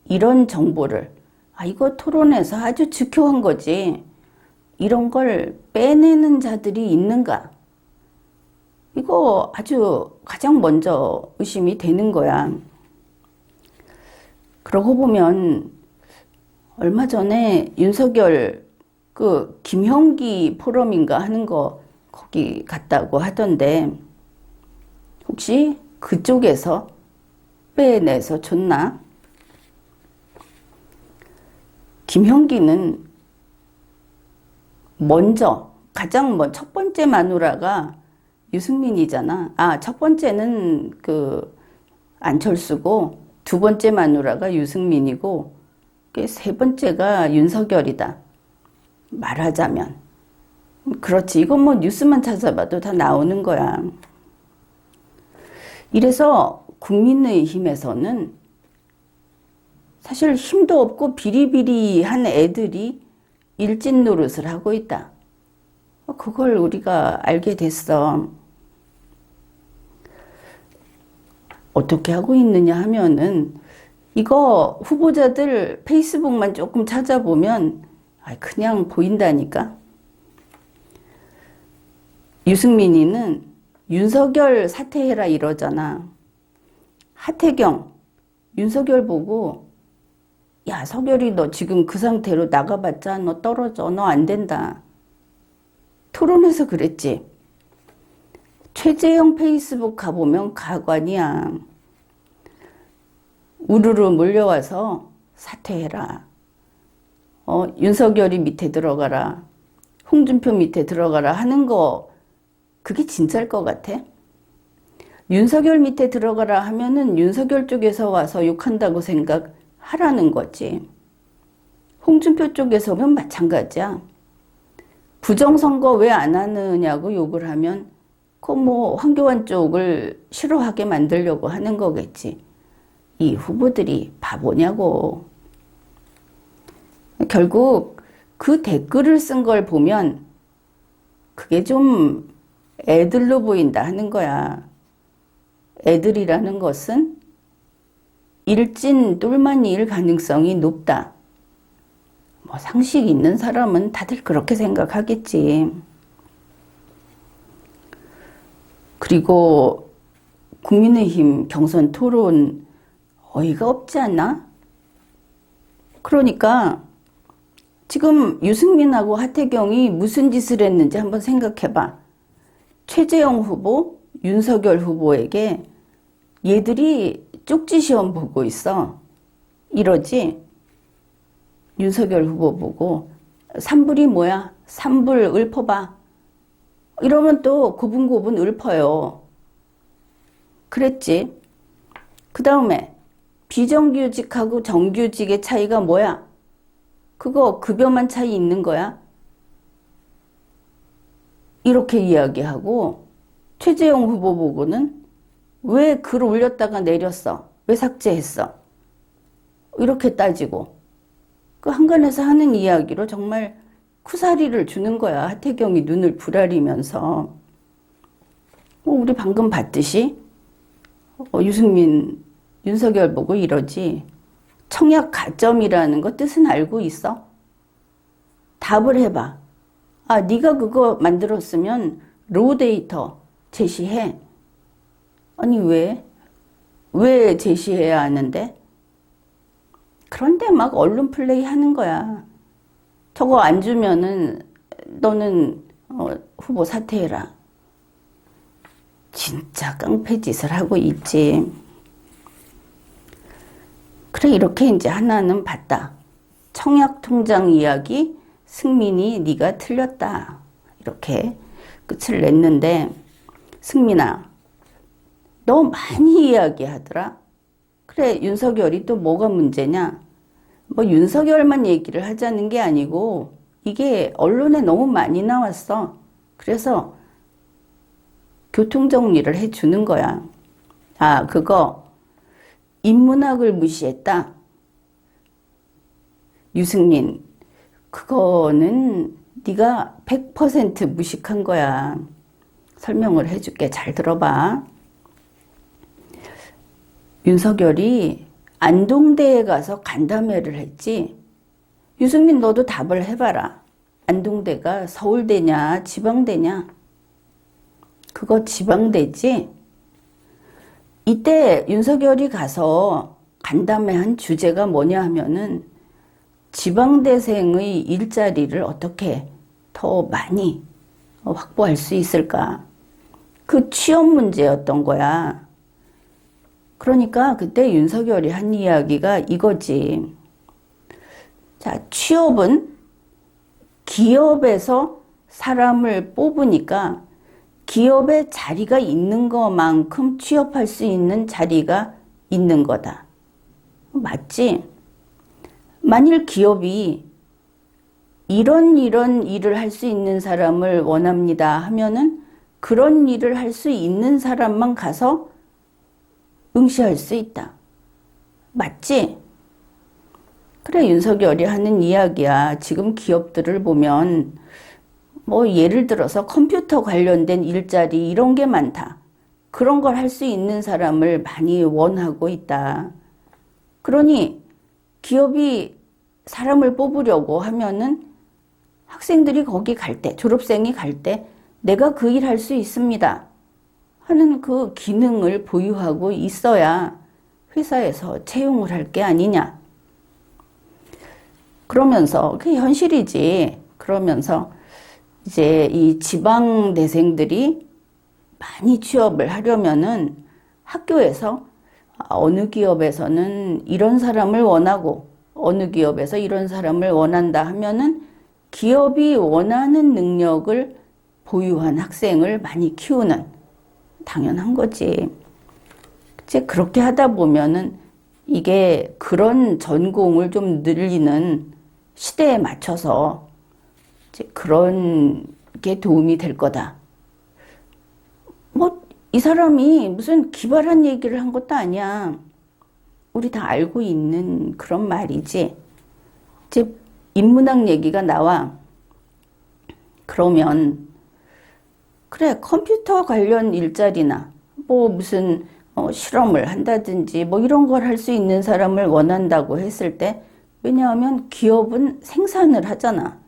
이런 정보를 이거 토론에서 아주 지켜온 거지, 이런 걸 빼내는 자들이 있는가? 이거 아주 가장 먼저 의심이 되는 거야. 그러고 보면 얼마 전에 윤석열 그 김형기 포럼인가 하는 거 거기 갔다고 하던데, 혹시 그쪽에서 빼내서 줬나? 김형기는 먼저 가장 첫 번째 마누라가 유승민이잖아. 첫 번째는 그 안철수고 두 번째 마누라가 유승민이고 세 번째가 윤석열이다. 말하자면. 그렇지. 이건 뭐 뉴스만 찾아봐도 다 나오는 거야. 이래서 국민의힘에서는 사실 힘도 없고 비리비리한 애들이 일진 노릇을 하고 있다. 그걸 우리가 알게 됐어. 어떻게 하고 있느냐 하면은 이거 후보자들 페이스북만 조금 찾아보면 그냥 보인다니까. 유승민이는 윤석열 사퇴해라 이러잖아. 하태경, 윤석열 보고 야 석열이 너 지금 그 상태로 나가봤자 너 떨어져, 너 안 된다. 토론에서 그랬지. 최재형 페이스북 가보면 가관이야. 우르르 몰려와서 사퇴해라. 윤석열이 밑에 들어가라. 홍준표 밑에 들어가라 하는 거, 그게 진짜일 것 같아? 윤석열 밑에 들어가라 하면은 윤석열 쪽에서 와서 욕한다고 생각하라는 거지. 홍준표 쪽에서는 마찬가지야. 부정선거 왜 안 하느냐고 욕을 하면 그 뭐 황교안 쪽을 싫어하게 만들려고 하는 거겠지. 이 후보들이 바보냐고. 결국 그 댓글을 쓴 걸 보면 그게 좀 애들로 보인다 하는 거야. 애들이라는 것은 일진 똘마니일 가능성이 높다. 뭐 상식 있는 사람은 다들 그렇게 생각하겠지. 그리고 국민의힘 경선 토론 어이가 없지 않나? 그러니까 지금 유승민하고 하태경이 무슨 짓을 했는지 한번 생각해봐. 최재형 후보, 윤석열 후보에게 얘들이 쪽지 시험 보고 있어. 이러지? 윤석열 후보 보고 산불이 뭐야? 산불 읊어봐. 이러면 또 고분고분 읊어요. 그랬지. 그 다음에 비정규직하고 정규직의 차이가 뭐야? 그거 급여만 차이 있는 거야? 이렇게 이야기하고 최재형 후보 보고는 왜 글 올렸다가 내렸어? 왜 삭제했어? 이렇게 따지고 그 한간에서 하는 이야기로 정말 쿠사리를 주는 거야. 하태경이 눈을 부라리면서. 우리 방금 봤듯이 유승민, 윤석열 보고 이러지. 청약 가점이라는 거 뜻은 알고 있어? 답을 해봐. 아, 네가 그거 만들었으면 로우 데이터 제시해. 아니 왜? 왜 제시해야 하는데? 그런데 막 언론 플레이 하는 거야. 저거 안 주면은 너는 후보 사퇴해라. 진짜 깡패 짓을 하고 있지. 그래 이렇게 이제 하나는 봤다. 청약통장 이야기 승민이 네가 틀렸다. 이렇게 끝을 냈는데 승민아 너 많이 이야기하더라. 그래 윤석열이 또 뭐가 문제냐. 뭐 윤석열만 얘기를 하자는 게 아니고 이게 언론에 너무 많이 나왔어. 그래서 교통정리를 해주는 거야. 아 그거 인문학을 무시했다. 유승민 그거는 네가 100% 무식한 거야. 설명을 해줄게. 잘 들어봐. 윤석열이 안동대에 가서 간담회를 했지. 유승민 너도 답을 해봐라. 안동대가 서울대냐 지방대냐? 그거 지방대지? 이때 윤석열이 가서 간담회한 주제가 뭐냐 하면은 지방대생의 일자리를 어떻게 더 많이 확보할 수 있을까? 그 취업 문제였던 거야. 그러니까 그때 윤석열이 한 이야기가 이거지. 자, 취업은 기업에서 사람을 뽑으니까 기업에 자리가 있는 것만큼 취업할 수 있는 자리가 있는 거다. 맞지? 만일 기업이 이런 일을 할 수 있는 사람을 원합니다 하면은 그런 일을 할 수 있는 사람만 가서 응시할 수 있다. 맞지? 그래 윤석열이 하는 이야기야. 지금 기업들을 보면 뭐 예를 들어서 컴퓨터 관련된 일자리 이런 게 많다. 그런 걸 할 수 있는 사람을 많이 원하고 있다. 그러니 기업이 사람을 뽑으려고 하면은 학생들이 거기 갈 때, 졸업생이 갈 때 내가 그 일 할 수 있습니다 하는 그 기능을 보유하고 있어야 회사에서 채용을 할 게 아니냐. 그러면서 그게 현실이지. 그러면서 이제 이 지방대생들이 많이 취업을 하려면은 학교에서 어느 기업에서는 이런 사람을 원하고 어느 기업에서 이런 사람을 원한다 하면은 기업이 원하는 능력을 보유한 학생을 많이 키우는 당연한 거지. 이제 그렇게 하다 보면은 이게 그런 전공을 좀 늘리는 시대에 맞춰서 이제 그런 게 도움이 될 거다. 뭐 이 사람이 무슨 기발한 얘기를 한 것도 아니야. 우리 다 알고 있는 그런 말이지. 이제 인문학 얘기가 나와. 그러면 그래, 컴퓨터 관련 일자리나 뭐 무슨 실험을 한다든지 뭐 이런 걸 할 수 있는 사람을 원한다고 했을 때, 왜냐하면 기업은 생산을 하잖아.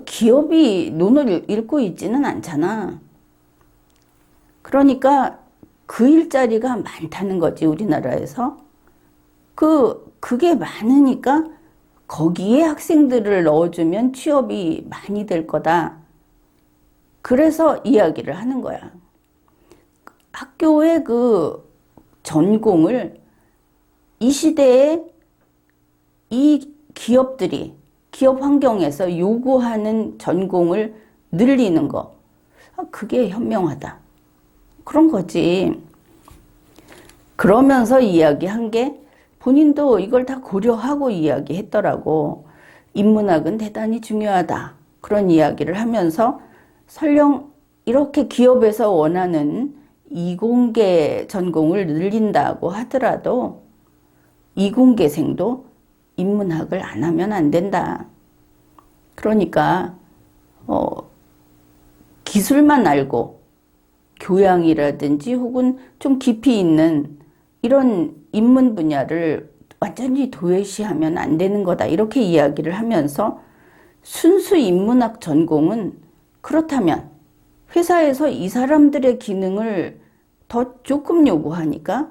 기업이 논을 읽고 있지는 않잖아. 그러니까 그 일자리가 많다는 거지, 우리나라에서. 그게 많으니까 거기에 학생들을 넣어주면 취업이 많이 될 거다. 그래서 이야기를 하는 거야. 학교의 그 전공을 이 시대에 이 기업들이 기업 환경에서 요구하는 전공을 늘리는 거. 그게 현명하다. 그런 거지. 그러면서 이야기한 게 본인도 이걸 다 고려하고 이야기했더라고. 인문학은 대단히 중요하다. 그런 이야기를 하면서 설령 이렇게 기업에서 원하는 이공계 전공을 늘린다고 하더라도 이공계생도 인문학을 안 하면 안 된다. 그러니까 기술만 알고 교양이라든지 혹은 좀 깊이 있는 이런 인문 분야를 완전히 도외시하면 안 되는 거다. 이렇게 이야기를 하면서 순수 인문학 전공은 그렇다면 회사에서 이 사람들의 기능을 더 조금 요구하니까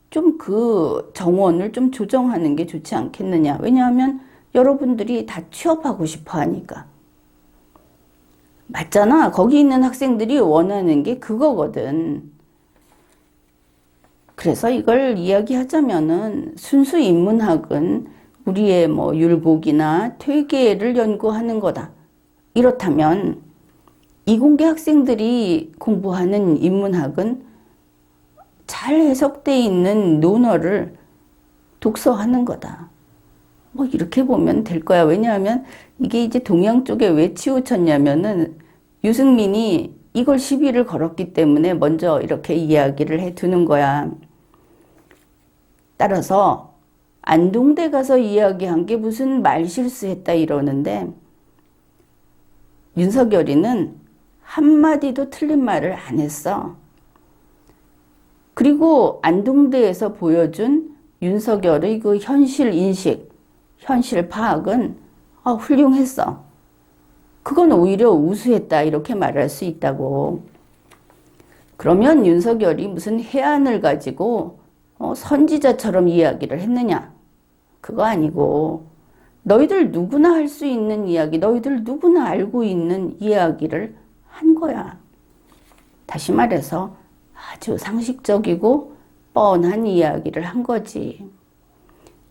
좀 그 정원을 좀 조정하는 게 좋지 않겠느냐. 왜냐하면 여러분들이 다 취업하고 싶어 하니까. 맞잖아. 거기 있는 학생들이 원하는 게 그거거든. 그래서 이걸 이야기하자면은 순수 인문학은 우리의 뭐 율곡이나 퇴계를 연구하는 거다. 이렇다면 이공계 학생들이 공부하는 인문학은 잘 해석되어 있는 논어를 독서하는 거다. 뭐 이렇게 보면 될 거야. 왜냐하면 이게 이제 동양 쪽에 왜 치우쳤냐면은 유승민이 이걸 시비를 걸었기 때문에 먼저 이렇게 이야기를 해 두는 거야. 따라서 안동대 가서 이야기한 게 무슨 말실수했다 이러는데 윤석열이는 한마디도 틀린 말을 안 했어. 그리고 안동대에서 보여준 윤석열의 그 현실 인식, 현실 파악은 훌륭했어. 그건 오히려 우수했다 이렇게 말할 수 있다고. 그러면 윤석열이 무슨 해안을 가지고 선지자처럼 이야기를 했느냐? 그거 아니고 너희들 누구나 할 수 있는 이야기, 너희들 누구나 알고 있는 이야기를 한 거야. 다시 말해서 아주 상식적이고 뻔한 이야기를 한 거지.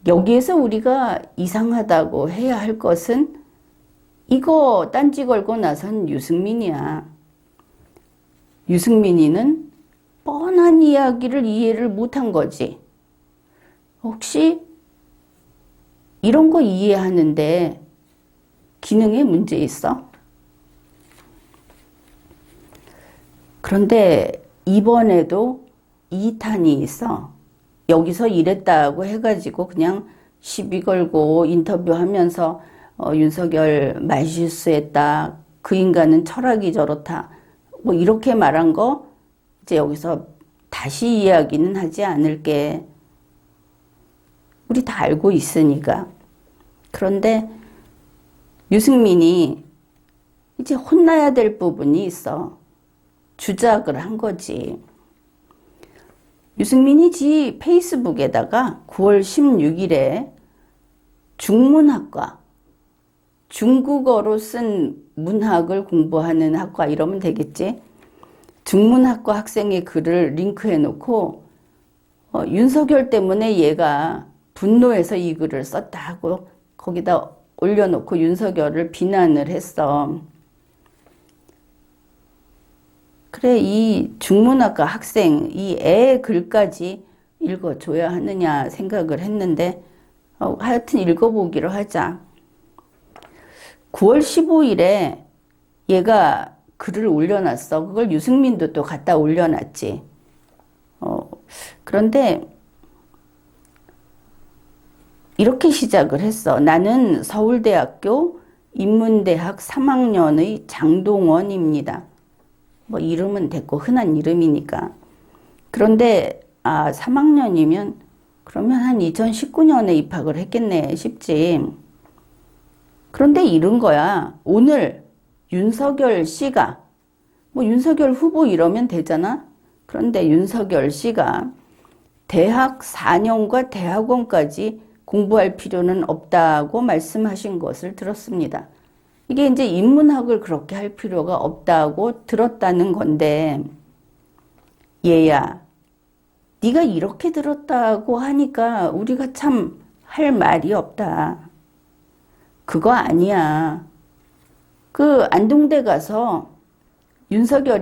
여기에서 우리가 이상하다고 해야 할 것은 이거 딴지 걸고 나선 유승민이야. 유승민이는 뻔한 이야기를 이해를 못한 거지. 혹시 이런 거 이해하는데 기능에 문제 있어? 그런데 이번에도 2탄이 있어. 여기서 이랬다고 해가지고 그냥 시비 걸고 인터뷰하면서 윤석열 말실수했다. 그 인간은 철학이 저렇다. 뭐 이렇게 말한 거 이제 여기서 다시 이야기는 하지 않을게. 우리 다 알고 있으니까. 그런데 유승민이 이제 혼나야 될 부분이 있어. 주작을 한 거지. 유승민이 지 페이스북에다가 9월 16일에 중문학과, 중국어로 쓴 문학을 공부하는 학과 이러면 되겠지. 중문학과 학생의 글을 링크해 놓고 윤석열 때문에 얘가 분노해서 이 글을 썼다 하고 거기다 올려놓고 윤석열을 비난을 했어. 그래, 이 중문학과 학생, 이 애 글까지 읽어줘야 하느냐 생각을 했는데 하여튼 읽어보기로 하자. 9월 15일에 얘가 글을 올려놨어. 그걸 유승민도 또 갖다 올려놨지. 그런데 이렇게 시작을 했어. 나는 서울대학교 인문대학 3학년의 장동원입니다. 뭐 이름은 됐고 흔한 이름이니까. 그런데 3학년이면 그러면 한 2019년에 입학을 했겠네 싶지. 그런데 이런 거야. 오늘 윤석열 씨가 뭐 윤석열 후보 이러면 되잖아. 그런데 윤석열 씨가 대학 4년과 대학원까지 공부할 필요는 없다고 말씀하신 것을 들었습니다. 이게 이제 인문학을 그렇게 할 필요가 없다고 들었다는 건데, 얘야, 네가 이렇게 들었다고 하니까 우리가 참 할 말이 없다. 그거 아니야. 그 안동대 가서 윤석열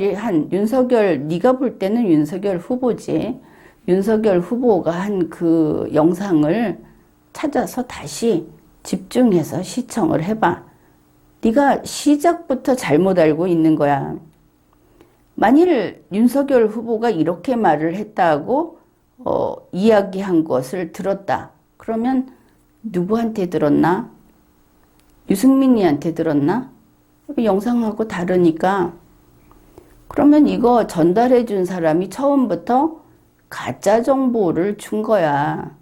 네가 볼 때는 윤석열 후보지. 윤석열 후보가 한 그 영상을 찾아서 다시 집중해서 시청을 해봐. 네가 시작부터 잘못 알고 있는 거야. 만일 윤석열 후보가 이렇게 말을 했다고 이야기한 것을 들었다. 그러면 누구한테 들었나? 유승민이한테 들었나? 영상하고 다르니까. 그러면 이거 전달해 준 사람이 처음부터 가짜 정보를 준 거야.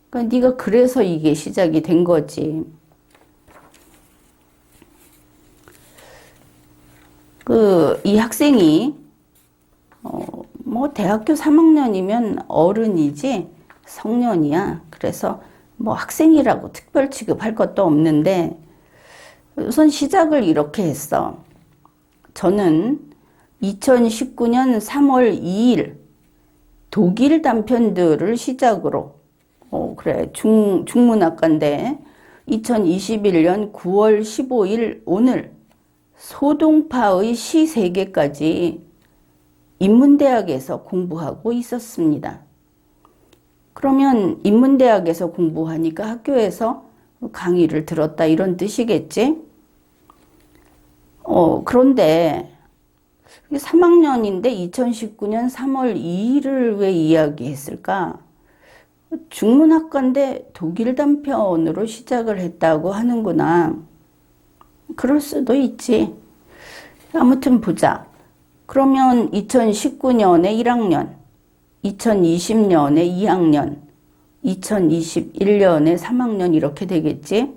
그러니까 네가 그래서 이게 시작이 된 거지. 이 학생이 뭐 대학교 3학년이면 어른이지 성년이야. 그래서 뭐 학생이라고 특별 취급할 것도 없는데 우선 시작을 이렇게 했어. 저는 2019년 3월 2일 독일 단편들을 시작으로 그래 중문학과인데 2021년 9월 15일 오늘 소동파의 시 3개까지 인문대학에서 공부하고 있었습니다. 그러면 인문대학에서 공부하니까 학교에서 강의를 들었다 이런 뜻이겠지? 그런데 3학년인데 2019년 3월 2일을 왜 이야기했을까? 중문학과인데 독일 단편으로 시작을 했다고 하는구나. 그럴 수도 있지. 아무튼 보자. 그러면 2019년에 1학년, 2020년에 2학년, 2021년에 3학년 이렇게 되겠지.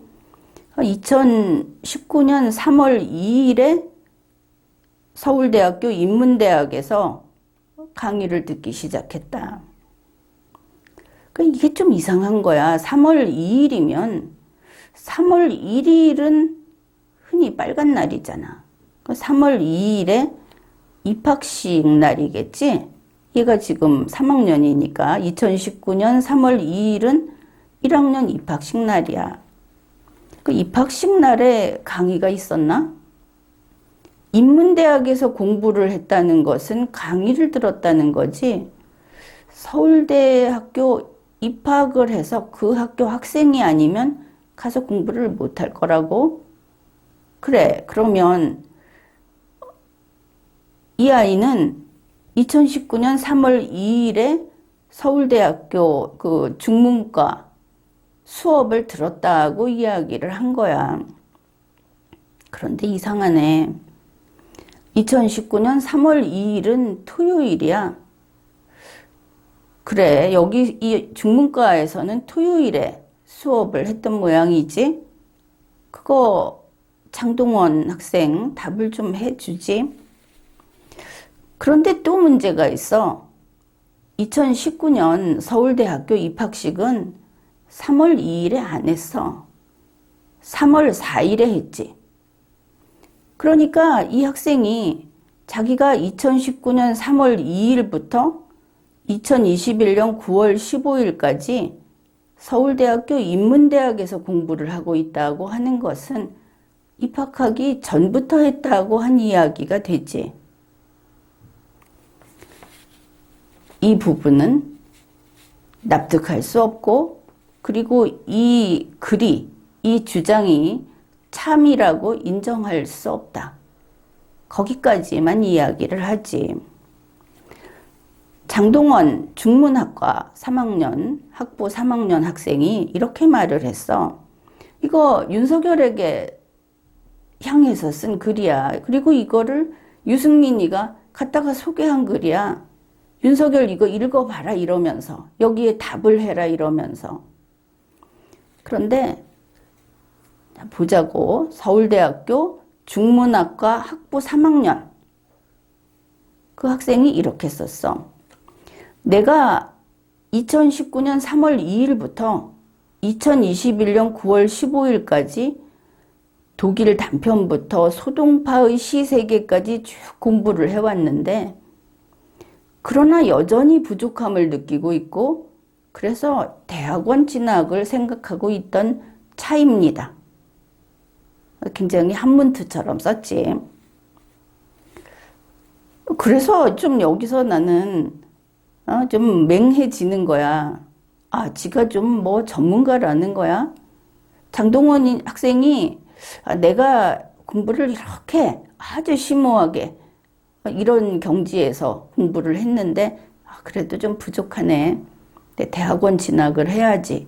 2019년 3월 2일에 서울대학교 인문대학에서 강의를 듣기 시작했다. 그러니까 이게 좀 이상한 거야. 3월 2일이면 3월 1일은 흔히 빨간 날이잖아. 3월 2일에 입학식 날이겠지? 얘가 지금 3학년이니까 2019년 3월 2일은 1학년 입학식 날이야. 그 입학식 날에 강의가 있었나? 인문대학에서 공부를 했다는 것은 강의를 들었다는 거지. 서울대학교 입학을 해서 그 학교 학생이 아니면 가서 공부를 못할 거라고? 그래, 그러면 이 아이는 2019년 3월 2일에 서울대학교 그 중문과 수업을 들었다고 이야기를 한 거야. 그런데 이상하네. 2019년 3월 2일은 토요일이야. 그래, 여기 이 중문과에서는 토요일에 수업을 했던 모양이지. 그거 장동원 학생 답을 좀 해주지. 그런데 또 문제가 있어. 2019년 서울대학교 입학식은 3월 2일에 안 했어. 3월 4일에 했지. 그러니까 이 학생이 자기가 2019년 3월 2일부터 2021년 9월 15일까지 서울대학교 인문대학에서 공부를 하고 있다고 하는 것은 입학하기 전부터 했다고 한 이야기가 되지. 이 부분은 납득할 수 없고, 그리고 이 글이, 이 주장이 참이라고 인정할 수 없다. 거기까지만 이야기를 하지. 장동원 중문학과 3학년, 학부 3학년 학생이 이렇게 말을 했어. 이거 윤석열에게 향해서 쓴 글이야. 그리고 이거를 유승민이가 갖다가 소개한 글이야. 윤석열 이거 읽어봐라 이러면서, 여기에 답을 해라 이러면서. 그런데 보자고. 서울대학교 중문학과 학부 3학년 그 학생이 이렇게 썼어. 내가 2019년 3월 2일부터 2021년 9월 15일까지 독일 단편부터 소동파의 시세계까지 쭉 공부를 해왔는데, 그러나 여전히 부족함을 느끼고 있고, 그래서 대학원 진학을 생각하고 있던 차입니다. 굉장히 한문트처럼 썼지. 그래서 좀 여기서 나는 좀 맹해지는 거야. 아, 지가 좀 뭐 전문가라는 거야? 장동원 학생이 내가 공부를 이렇게 아주 심오하게 이런 경지에서 공부를 했는데 그래도 좀 부족하네. 대학원 진학을 해야지.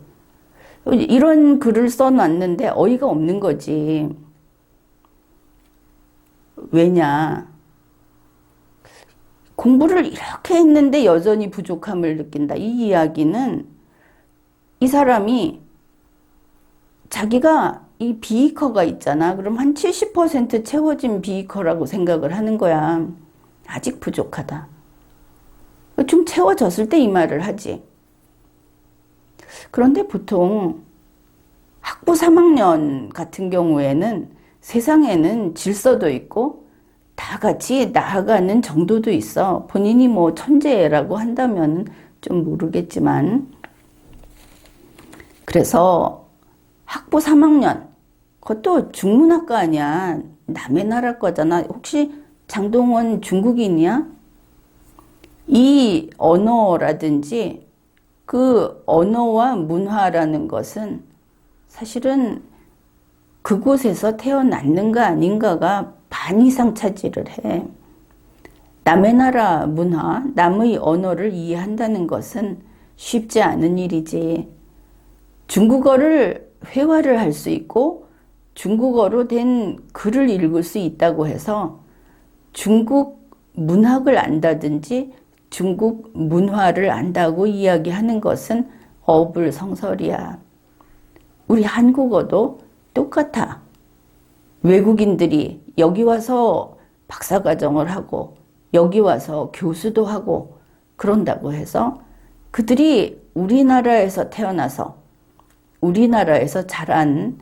이런 글을 써놨는데 어이가 없는 거지. 왜냐? 공부를 이렇게 했는데 여전히 부족함을 느낀다. 이 이야기는 이 사람이 자기가 이 비이커가 있잖아. 그럼 한 70% 채워진 비이커라고 생각을 하는 거야. 아직 부족하다. 좀 채워졌을 때 이 말을 하지. 그런데 보통 학부 3학년 같은 경우에는 세상에는 질서도 있고 다 같이 나아가는 정도도 있어. 본인이 뭐 천재라고 한다면 좀 모르겠지만. 그래서 학부 3학년, 그것도 중문학과 아니야. 남의 나라 거잖아. 혹시 장동원 중국인이야? 이 언어라든지 그 언어와 문화라는 것은 사실은 그곳에서 태어났는가 아닌가가 반 이상 차지를 해. 남의 나라 문화, 남의 언어를 이해한다는 것은 쉽지 않은 일이지. 중국어를 회화를 할 수 있고 중국어로 된 글을 읽을 수 있다고 해서 중국 문학을 안다든지 중국 문화를 안다고 이야기하는 것은 어불성설이야. 우리 한국어도 똑같아. 외국인들이 여기 와서 박사과정을 하고 여기 와서 교수도 하고 그런다고 해서 그들이 우리나라에서 태어나서 우리나라에서 자란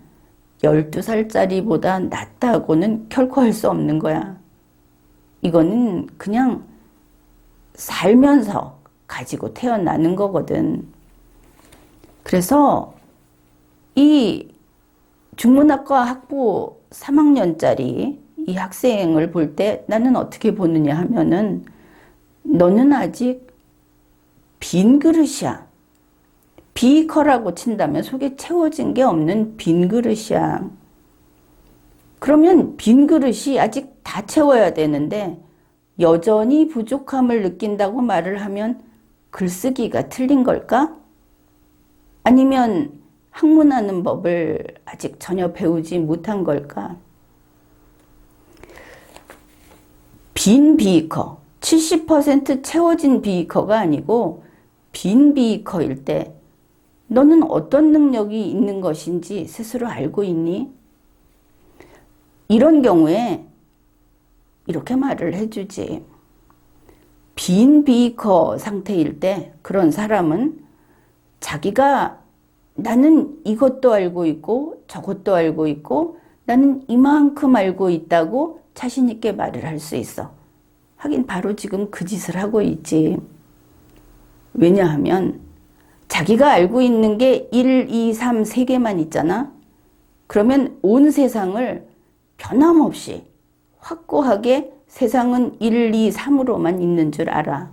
12살짜리보다 낫다고는 결코 할 수 없는 거야. 이거는 그냥 살면서 가지고 태어나는 거거든. 그래서 이 중문학과 학부 3학년짜리 이 학생을 볼 때 나는 어떻게 보느냐 하면은 너는 아직 빈 그릇이야. 비커라고 친다면 속에 채워진 게 없는 빈 그릇이야. 그러면 빈 그릇이 아직 다 채워야 되는데 여전히 부족함을 느낀다고 말을 하면 글쓰기가 틀린 걸까? 아니면 학문하는 법을 아직 전혀 배우지 못한 걸까? 빈 비커, 70% 채워진 비커가 아니고 빈 비커일 때 너는 어떤 능력이 있는 것인지 스스로 알고 있니? 이런 경우에 이렇게 말을 해주지. 빈 비커 상태일 때 그런 사람은 자기가 나는 이것도 알고 있고 저것도 알고 있고 나는 이만큼 알고 있다고 자신 있게 말을 할 수 있어. 하긴 바로 지금 그 짓을 하고 있지. 왜냐하면 자기가 알고 있는 게 1, 2, 3, 3개만 있잖아. 그러면 온 세상을 변함없이 확고하게 세상은 1, 2, 3으로만 있는 줄 알아.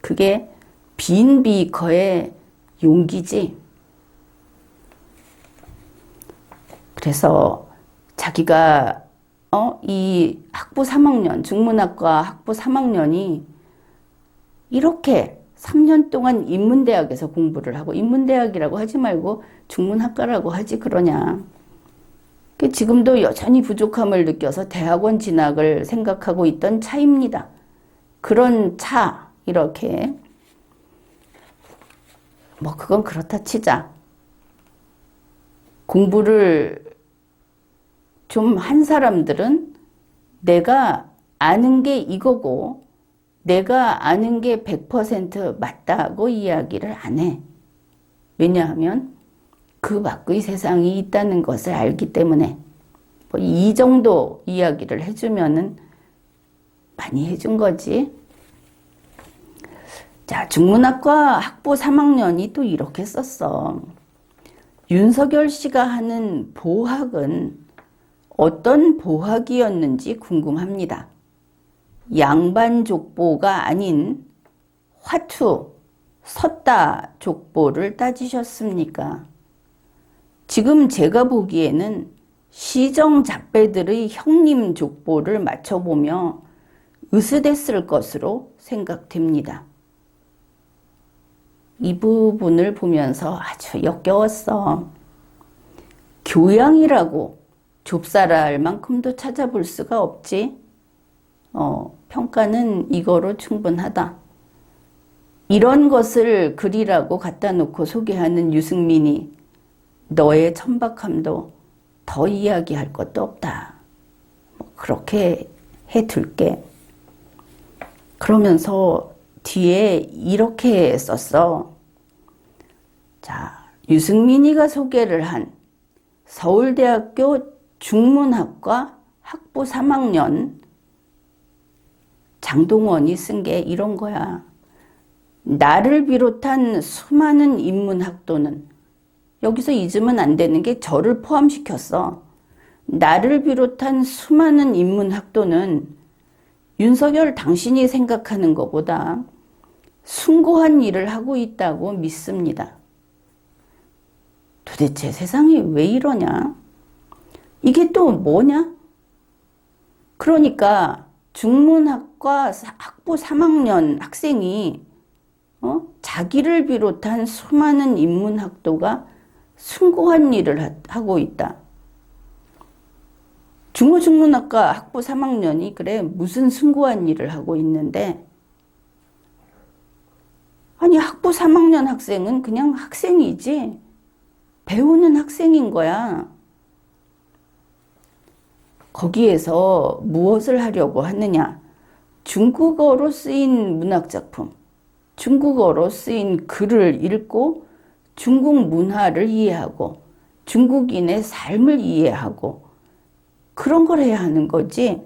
그게 빈 비커의 용기지. 그래서 자기가 이 학부 3학년, 중문학과 학부 3학년이 이렇게 3년 동안 인문대학에서 공부를 하고, 인문대학이라고 하지 말고 중문학과라고 하지 그러냐. 지금도 여전히 부족함을 느껴서 대학원 진학을 생각하고 있던 차입니다. 그런 차, 이렇게. 뭐 그건 그렇다 치자. 공부를 좀 한 사람들은 내가 아는 게 이거고 내가 아는 게 100% 맞다고 이야기를 안 해. 왜냐하면 그 밖의 세상이 있다는 것을 알기 때문에. 뭐 이 정도 이야기를 해주면은 많이 해준 거지. 자, 중문학과 학부 3학년이 또 이렇게 썼어. 윤석열 씨가 하는 보학은 어떤 보학이었는지 궁금합니다. 양반 족보가 아닌 화투, 섰다 족보를 따지셨습니까? 지금 제가 보기에는 시정 잡배들의 형님 족보를 맞춰보며 으스댔을 것으로 생각됩니다. 이 부분을 보면서 아주 역겨웠어. 교양이라고 좁쌀알 만큼도 찾아볼 수가 없지. 평가는 이거로 충분하다. 이런 것을 글이라고 갖다 놓고 소개하는 유승민이 너의 천박함도 더 이야기할 것도 없다. 그렇게 해둘게. 그러면서 뒤에 이렇게 썼어. 자, 유승민이가 소개를 한 서울대학교 중문학과 학부 3학년 장동원이 쓴 게 이런 거야. 나를 비롯한 수많은 인문학도는, 여기서 잊으면 안 되는 게 저를 포함시켰어. 나를 비롯한 수많은 인문학도는 윤석열 당신이 생각하는 것보다 숭고한 일을 하고 있다고 믿습니다. 도대체 세상이 왜 이러냐? 이게 또 뭐냐? 그러니까 중문학과 학부 3학년 학생이 자기를 비롯한 수많은 인문학도가 숭고한 일을 하고 있다. 중문학과 학부 3학년이 그래 무슨 숭고한 일을 하고 있는데, 아니 학부 3학년 학생은 그냥 학생이지 배우는 학생인 거야. 거기에서 무엇을 하려고 하느냐? 중국어로 쓰인 문학작품, 중국어로 쓰인 글을 읽고 중국 문화를 이해하고 중국인의 삶을 이해하고 그런 걸 해야 하는 거지.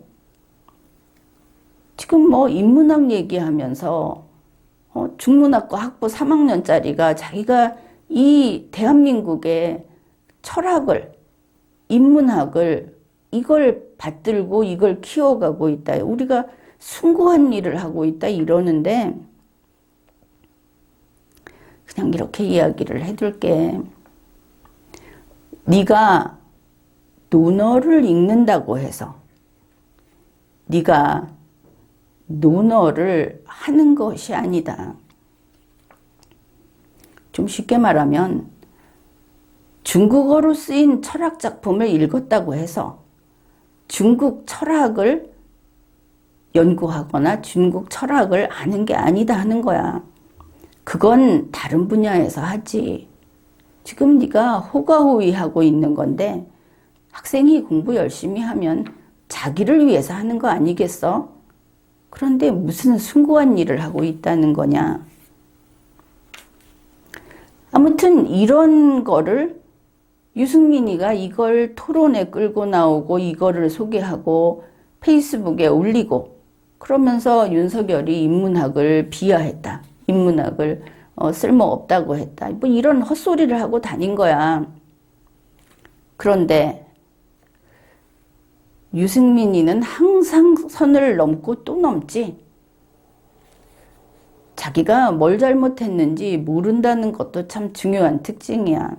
지금 뭐 인문학 얘기하면서 중문학과 학부 3학년짜리가 자기가 이 대한민국의 철학을, 인문학을 이걸 받들고 이걸 키워가고 있다. 우리가 숭고한 일을 하고 있다 이러는데 그냥 이렇게 이야기를 해둘게. 네가 논어를 읽는다고 해서 네가 논어를 하는 것이 아니다. 좀 쉽게 말하면 중국어로 쓰인 철학 작품을 읽었다고 해서 중국 철학을 연구하거나 중국 철학을 아는 게 아니다 하는 거야. 그건 다른 분야에서 하지. 지금 네가 호가호위하고 있는 건데 학생이 공부 열심히 하면 자기를 위해서 하는 거 아니겠어? 그런데 무슨 숭고한 일을 하고 있다는 거냐? 아무튼 이런 거를 유승민이가 이걸 토론에 끌고 나오고 이거를 소개하고 페이스북에 올리고 그러면서 윤석열이 인문학을 비하했다. 인문학을 쓸모없다고 했다. 뭐 이런 헛소리를 하고 다닌 거야. 그런데 유승민이는 항상 선을 넘고 또 넘지. 자기가 뭘 잘못했는지 모른다는 것도 참 중요한 특징이야.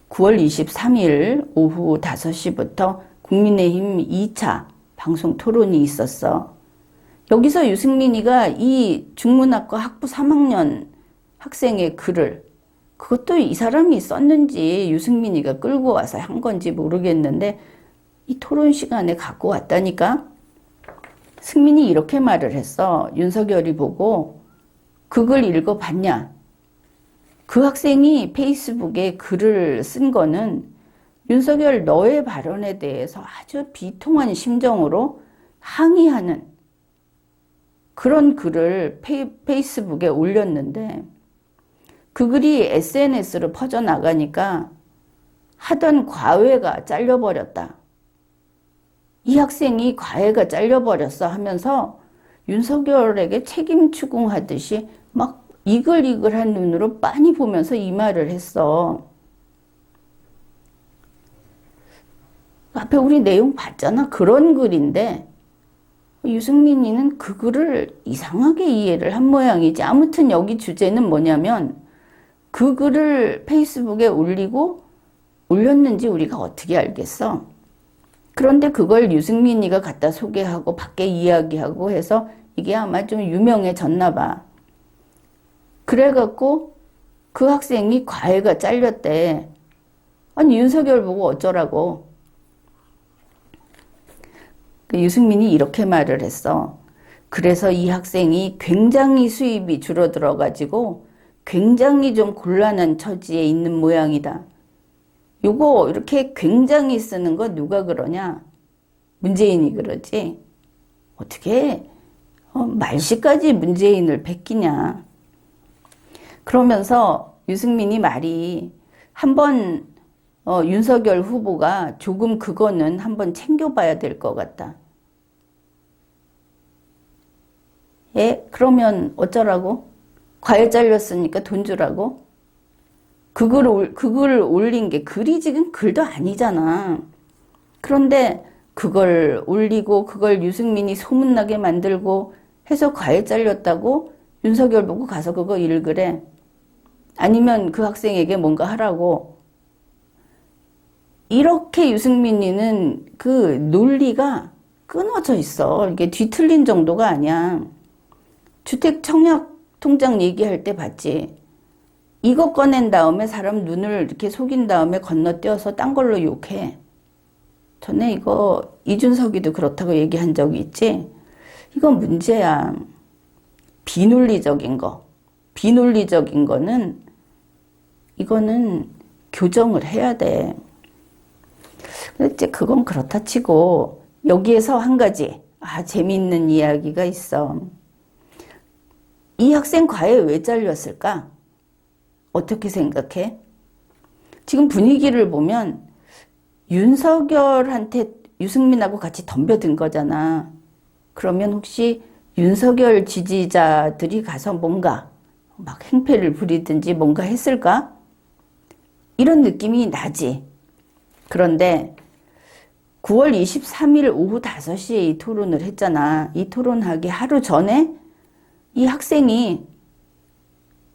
9월 23일 오후 5시부터 국민의힘 2차 방송 토론이 있었어. 여기서 유승민이가 이 중문학과 학부 3학년 학생의 글을, 그것도 이 사람이 썼는지 유승민이가 끌고 와서 한 건지 모르겠는데 이 토론 시간에 갖고 왔다니까. 승민이 이렇게 말을 했어. 윤석열이 보고 그 글 읽어봤냐? 그 학생이 페이스북에 글을 쓴 거는 윤석열 너의 발언에 대해서 아주 비통한 심정으로 항의하는 그런 글을 페이스북에 올렸는데 그 글이 SNS로 퍼져나가니까 하던 과외가 잘려버렸다. 이 학생이 과외가 잘려버렸어 하면서 윤석열에게 책임 추궁하듯이 막 이글이글한 눈으로 빤히 보면서 이 말을 했어. 앞에 우리 내용 봤잖아. 그런 글인데 유승민이는 그 글을 이상하게 이해를 한 모양이지. 아무튼 여기 주제는 뭐냐면 그 글을 페이스북에 올렸는지 우리가 어떻게 알겠어? 그런데 그걸 유승민이가 갖다 소개하고 밖에 이야기하고 해서 이게 아마 좀 유명해졌나 봐. 그래갖고 그 학생이 과외가 잘렸대. 아니 윤석열 보고 어쩌라고. 유승민이 이렇게 말을 했어. 그래서 이 학생이 굉장히 수입이 줄어들어가지고 굉장히 좀 곤란한 처지에 있는 모양이다. 요거 이렇게 굉장히 쓰는 거 누가 그러냐? 문재인이 그러지. 어떻게 말씨까지 문재인을 베끼냐. 그러면서 유승민이 말이 한번 윤석열 후보가 조금 그거는 한번 챙겨봐야 될 것 같다. 예? 그러면 어쩌라고? 과외 잘렸으니까 돈 주라고? 그걸 올린 게 글이 지금 글도 아니잖아. 그런데 그걸 올리고 그걸 유승민이 소문나게 만들고 해서 과외 잘렸다고 윤석열 보고 가서 그거 읽으래. 아니면 그 학생에게 뭔가 하라고. 이렇게 유승민이는 그 논리가 끊어져 있어. 이게 뒤틀린 정도가 아니야. 주택 청약 통장 얘기할 때 봤지. 이거 꺼낸 다음에 사람 눈을 이렇게 속인 다음에 건너뛰어서 딴 걸로 욕해. 전에 이거 이준석이도 그렇다고 얘기한 적이 있지. 이건 문제야. 비논리적인 거. 비논리적인 거는 이거는 교정을 해야 돼. 근데 이제 그건 그렇다 치고 여기에서 한 가지 재미있는 이야기가 있어. 이 학생 과외 왜 잘렸을까? 어떻게 생각해? 지금 분위기를 보면 윤석열한테 유승민하고 같이 덤벼든 거잖아. 그러면 혹시 윤석열 지지자들이 가서 뭔가 막 행패를 부리든지 뭔가 했을까? 이런 느낌이 나지. 그런데 9월 23일 오후 5시에 이 토론을 했잖아. 이 토론하기 하루 전에 이 학생이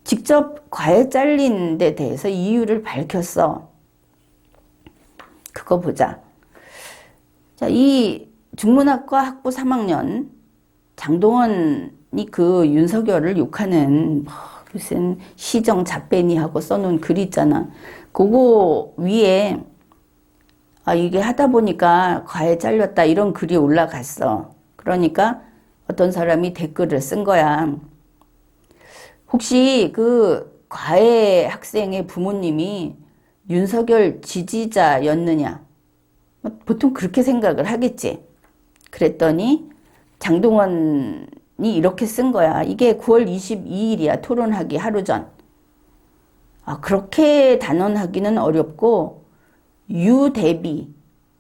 직접 과외 잘린 데 대해서 이유를 밝혔어. 그거 보자. 자, 이 중문학과 학부 3학년 장동원이 그 윤석열을 욕하는 무슨 시정 잡배니하고 써놓은 글 있잖아. 그거 위에 이게 하다 보니까 과외 잘렸다 이런 글이 올라갔어. 그러니까 어떤 사람이 댓글을 쓴 거야. 혹시 그 과외 학생의 부모님이 윤석열 지지자였느냐? 보통 그렇게 생각을 하겠지. 그랬더니 장동원이 이렇게 쓴 거야. 이게 9월 22일이야. 토론하기 하루 전. 그렇게 단언하기는 어렵고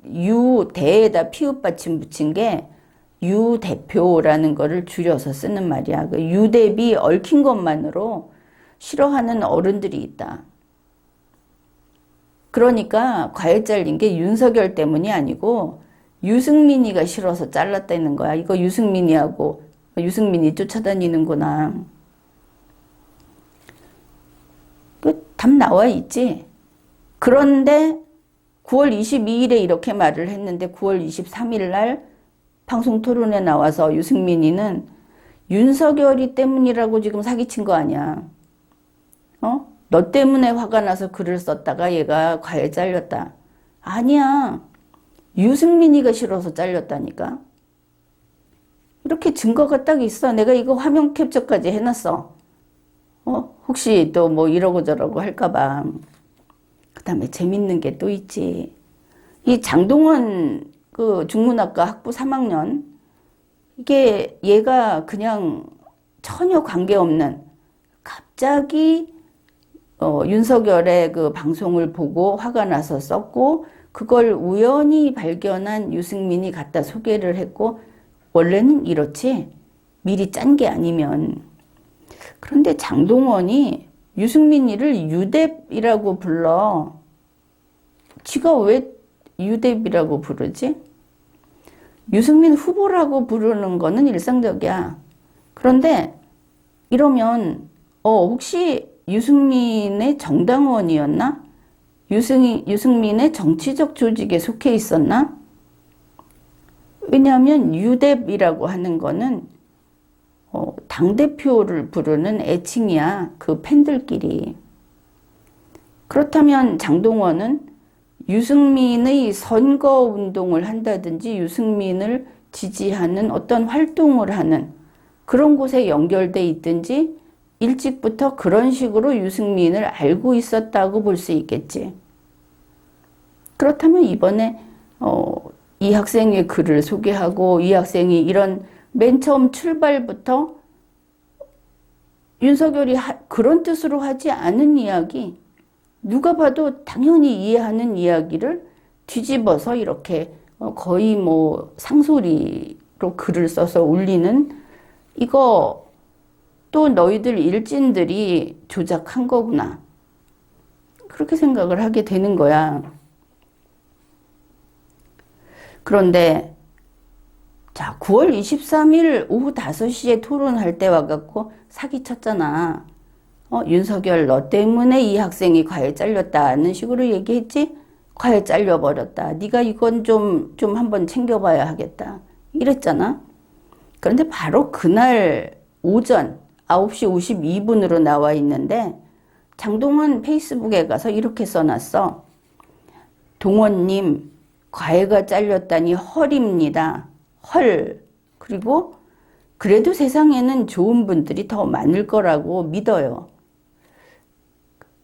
유대에다 피읍받침 붙인 게 유대표라는 거를 줄여서 쓰는 말이야. 그 유대비 얽힌 것만으로 싫어하는 어른들이 있다. 그러니까 과외 잘린 게 윤석열 때문이 아니고 유승민이가 싫어서 잘랐다는 거야. 이거 유승민이 쫓아다니는구나. 그 답 나와 있지. 그런데 9월 22일에 이렇게 말을 했는데 9월 23일 날 방송 토론에 나와서 유승민이는 윤석열이 때문이라고 지금 사기친 거 아니야. 너 때문에 화가 나서 글을 썼다가 얘가 과외 잘렸다. 아니야. 유승민이가 싫어서 잘렸다니까. 이렇게 증거가 딱 있어. 내가 이거 화면 캡처까지 해놨어. 혹시 또 뭐 이러고 저러고 할까봐. 그 다음에 재밌는 게 또 있지. 이 장동원 그 중문학과 학부 3학년, 이게 얘가 그냥 전혀 관계없는, 갑자기 윤석열의 그 방송을 보고 화가 나서 썼고, 그걸 우연히 발견한 유승민이 갖다 소개를 했고, 원래는 이렇지 미리 짠 게 아니면. 그런데 장동원이 유승민이를 유뎁이라고 불러. 지가 왜 유뎁이라고 부르지? 유승민 후보라고 부르는 거는 일상적이야. 그런데 이러면 혹시 유승민의 정당원이었나? 유승민의 정치적 조직에 속해 있었나? 왜냐하면 유뎁이라고 하는 거는 당대표를 부르는 애칭이야. 그 팬들끼리. 그렇다면 장동원은 유승민의 선거운동을 한다든지 유승민을 지지하는 어떤 활동을 하는 그런 곳에 연결돼 있든지 일찍부터 그런 식으로 유승민을 알고 있었다고 볼 수 있겠지. 그렇다면 이번에 이 학생의 글을 소개하고 이 학생이 이런 맨 처음 출발부터 윤석열이 그런 뜻으로 하지 않은 이야기, 누가 봐도 당연히 이해하는 이야기를 뒤집어서 이렇게 거의 뭐 상소리로 글을 써서 올리는, 이거 또 너희들 일진들이 조작한 거구나. 그렇게 생각을 하게 되는 거야. 그런데 자, 9월 23일 오후 5시에 토론할 때 와갖고 사기쳤잖아. 윤석열 너 때문에 이 학생이 과외 잘렸다는 식으로 얘기했지? 과외 잘려버렸다. 네가 이건 좀 한번 챙겨봐야 하겠다. 이랬잖아. 그런데 바로 그날 오전 9시 52분으로 나와 있는데 장동원 페이스북에 가서 이렇게 써놨어. 동원님, 과외가 잘렸다니 헐입니다. 헐. 그리고 그래도 세상에는 좋은 분들이 더 많을 거라고 믿어요.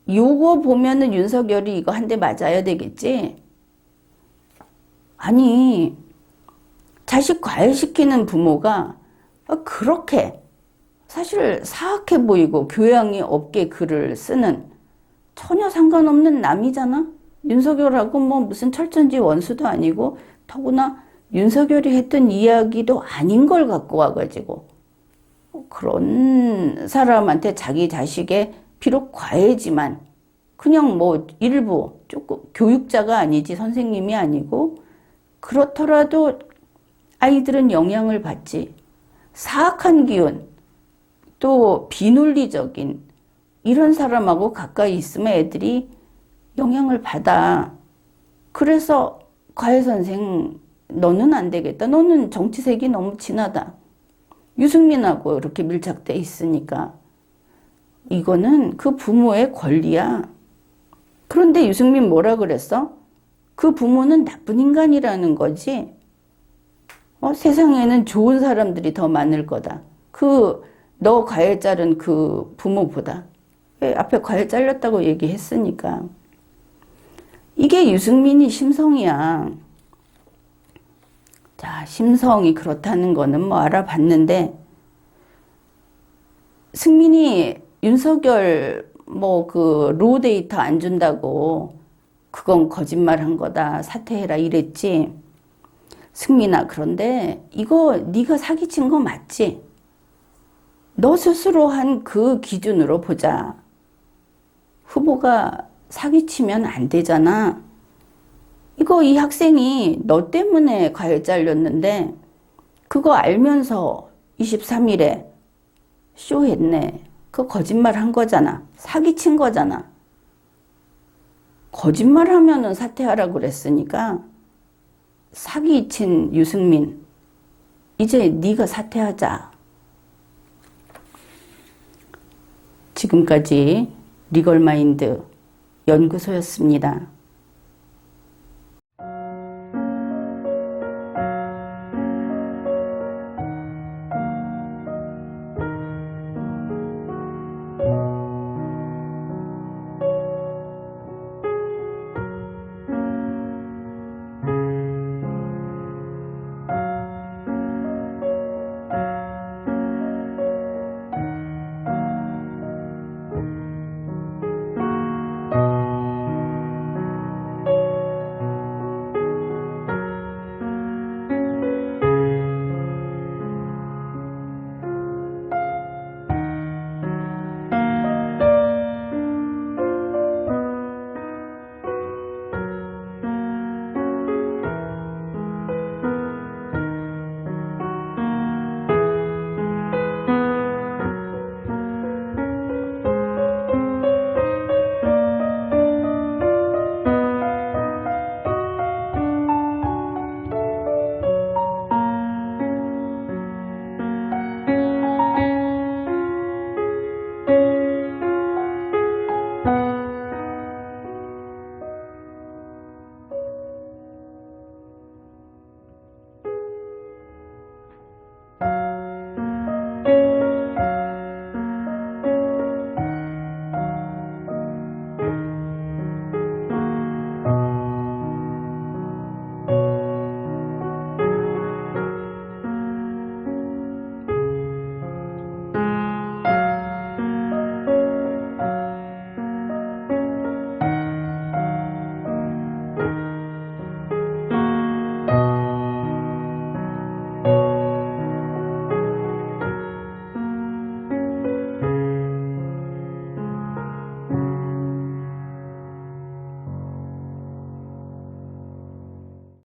요거 보면은 윤석열이 이거 한 대 맞아야 되겠지? 아니, 자식 과외시키는 부모가 그렇게 사실 사악해 보이고 교양이 없게 글을 쓰는 전혀 상관없는 남이잖아? 윤석열하고 뭐 무슨 철천지 원수도 아니고 더구나 윤석열이 했던 이야기도 아닌 걸 갖고 와가지고 그런 사람한테 자기 자식의 비록 과외지만 그냥 뭐 일부 조금 교육자가 아니지 선생님이 아니고 그렇더라도 아이들은 영향을 받지. 사악한 기운 또 비논리적인 이런 사람하고 가까이 있으면 애들이 영향을 받아. 그래서 과외 선생 너는 안 되겠다. 너는 정치색이 너무 진하다. 유승민하고 이렇게 밀착돼 있으니까. 이거는 그 부모의 권리야. 그런데 유승민 뭐라 그랬어? 그 부모는 나쁜 인간이라는 거지. 세상에는 좋은 사람들이 더 많을 거다. 너 과외 자른 그 부모보다. 앞에 과외 잘렸다고 얘기했으니까. 이게 유승민이 심성이야. 자, 심성이 그렇다는 거는 뭐 알아봤는데, 승민이 윤석열 뭐 그 로우 데이터 안 준다고 그건 거짓말 한 거다. 사퇴해라 이랬지. 승민아, 그런데 이거 네가 사기친 거 맞지? 너 스스로 한 그 기준으로 보자. 후보가 사기치면 안 되잖아. 이거 이 학생이 너 때문에 과외 잘렸는데 그거 알면서 23일에 쇼했네. 그거 거짓말 한 거잖아. 사기친 거잖아. 거짓말 하면은 사퇴하라고 그랬으니까 사기친 유승민, 이제 네가 사퇴하자. 지금까지 리걸마인드 연구소였습니다.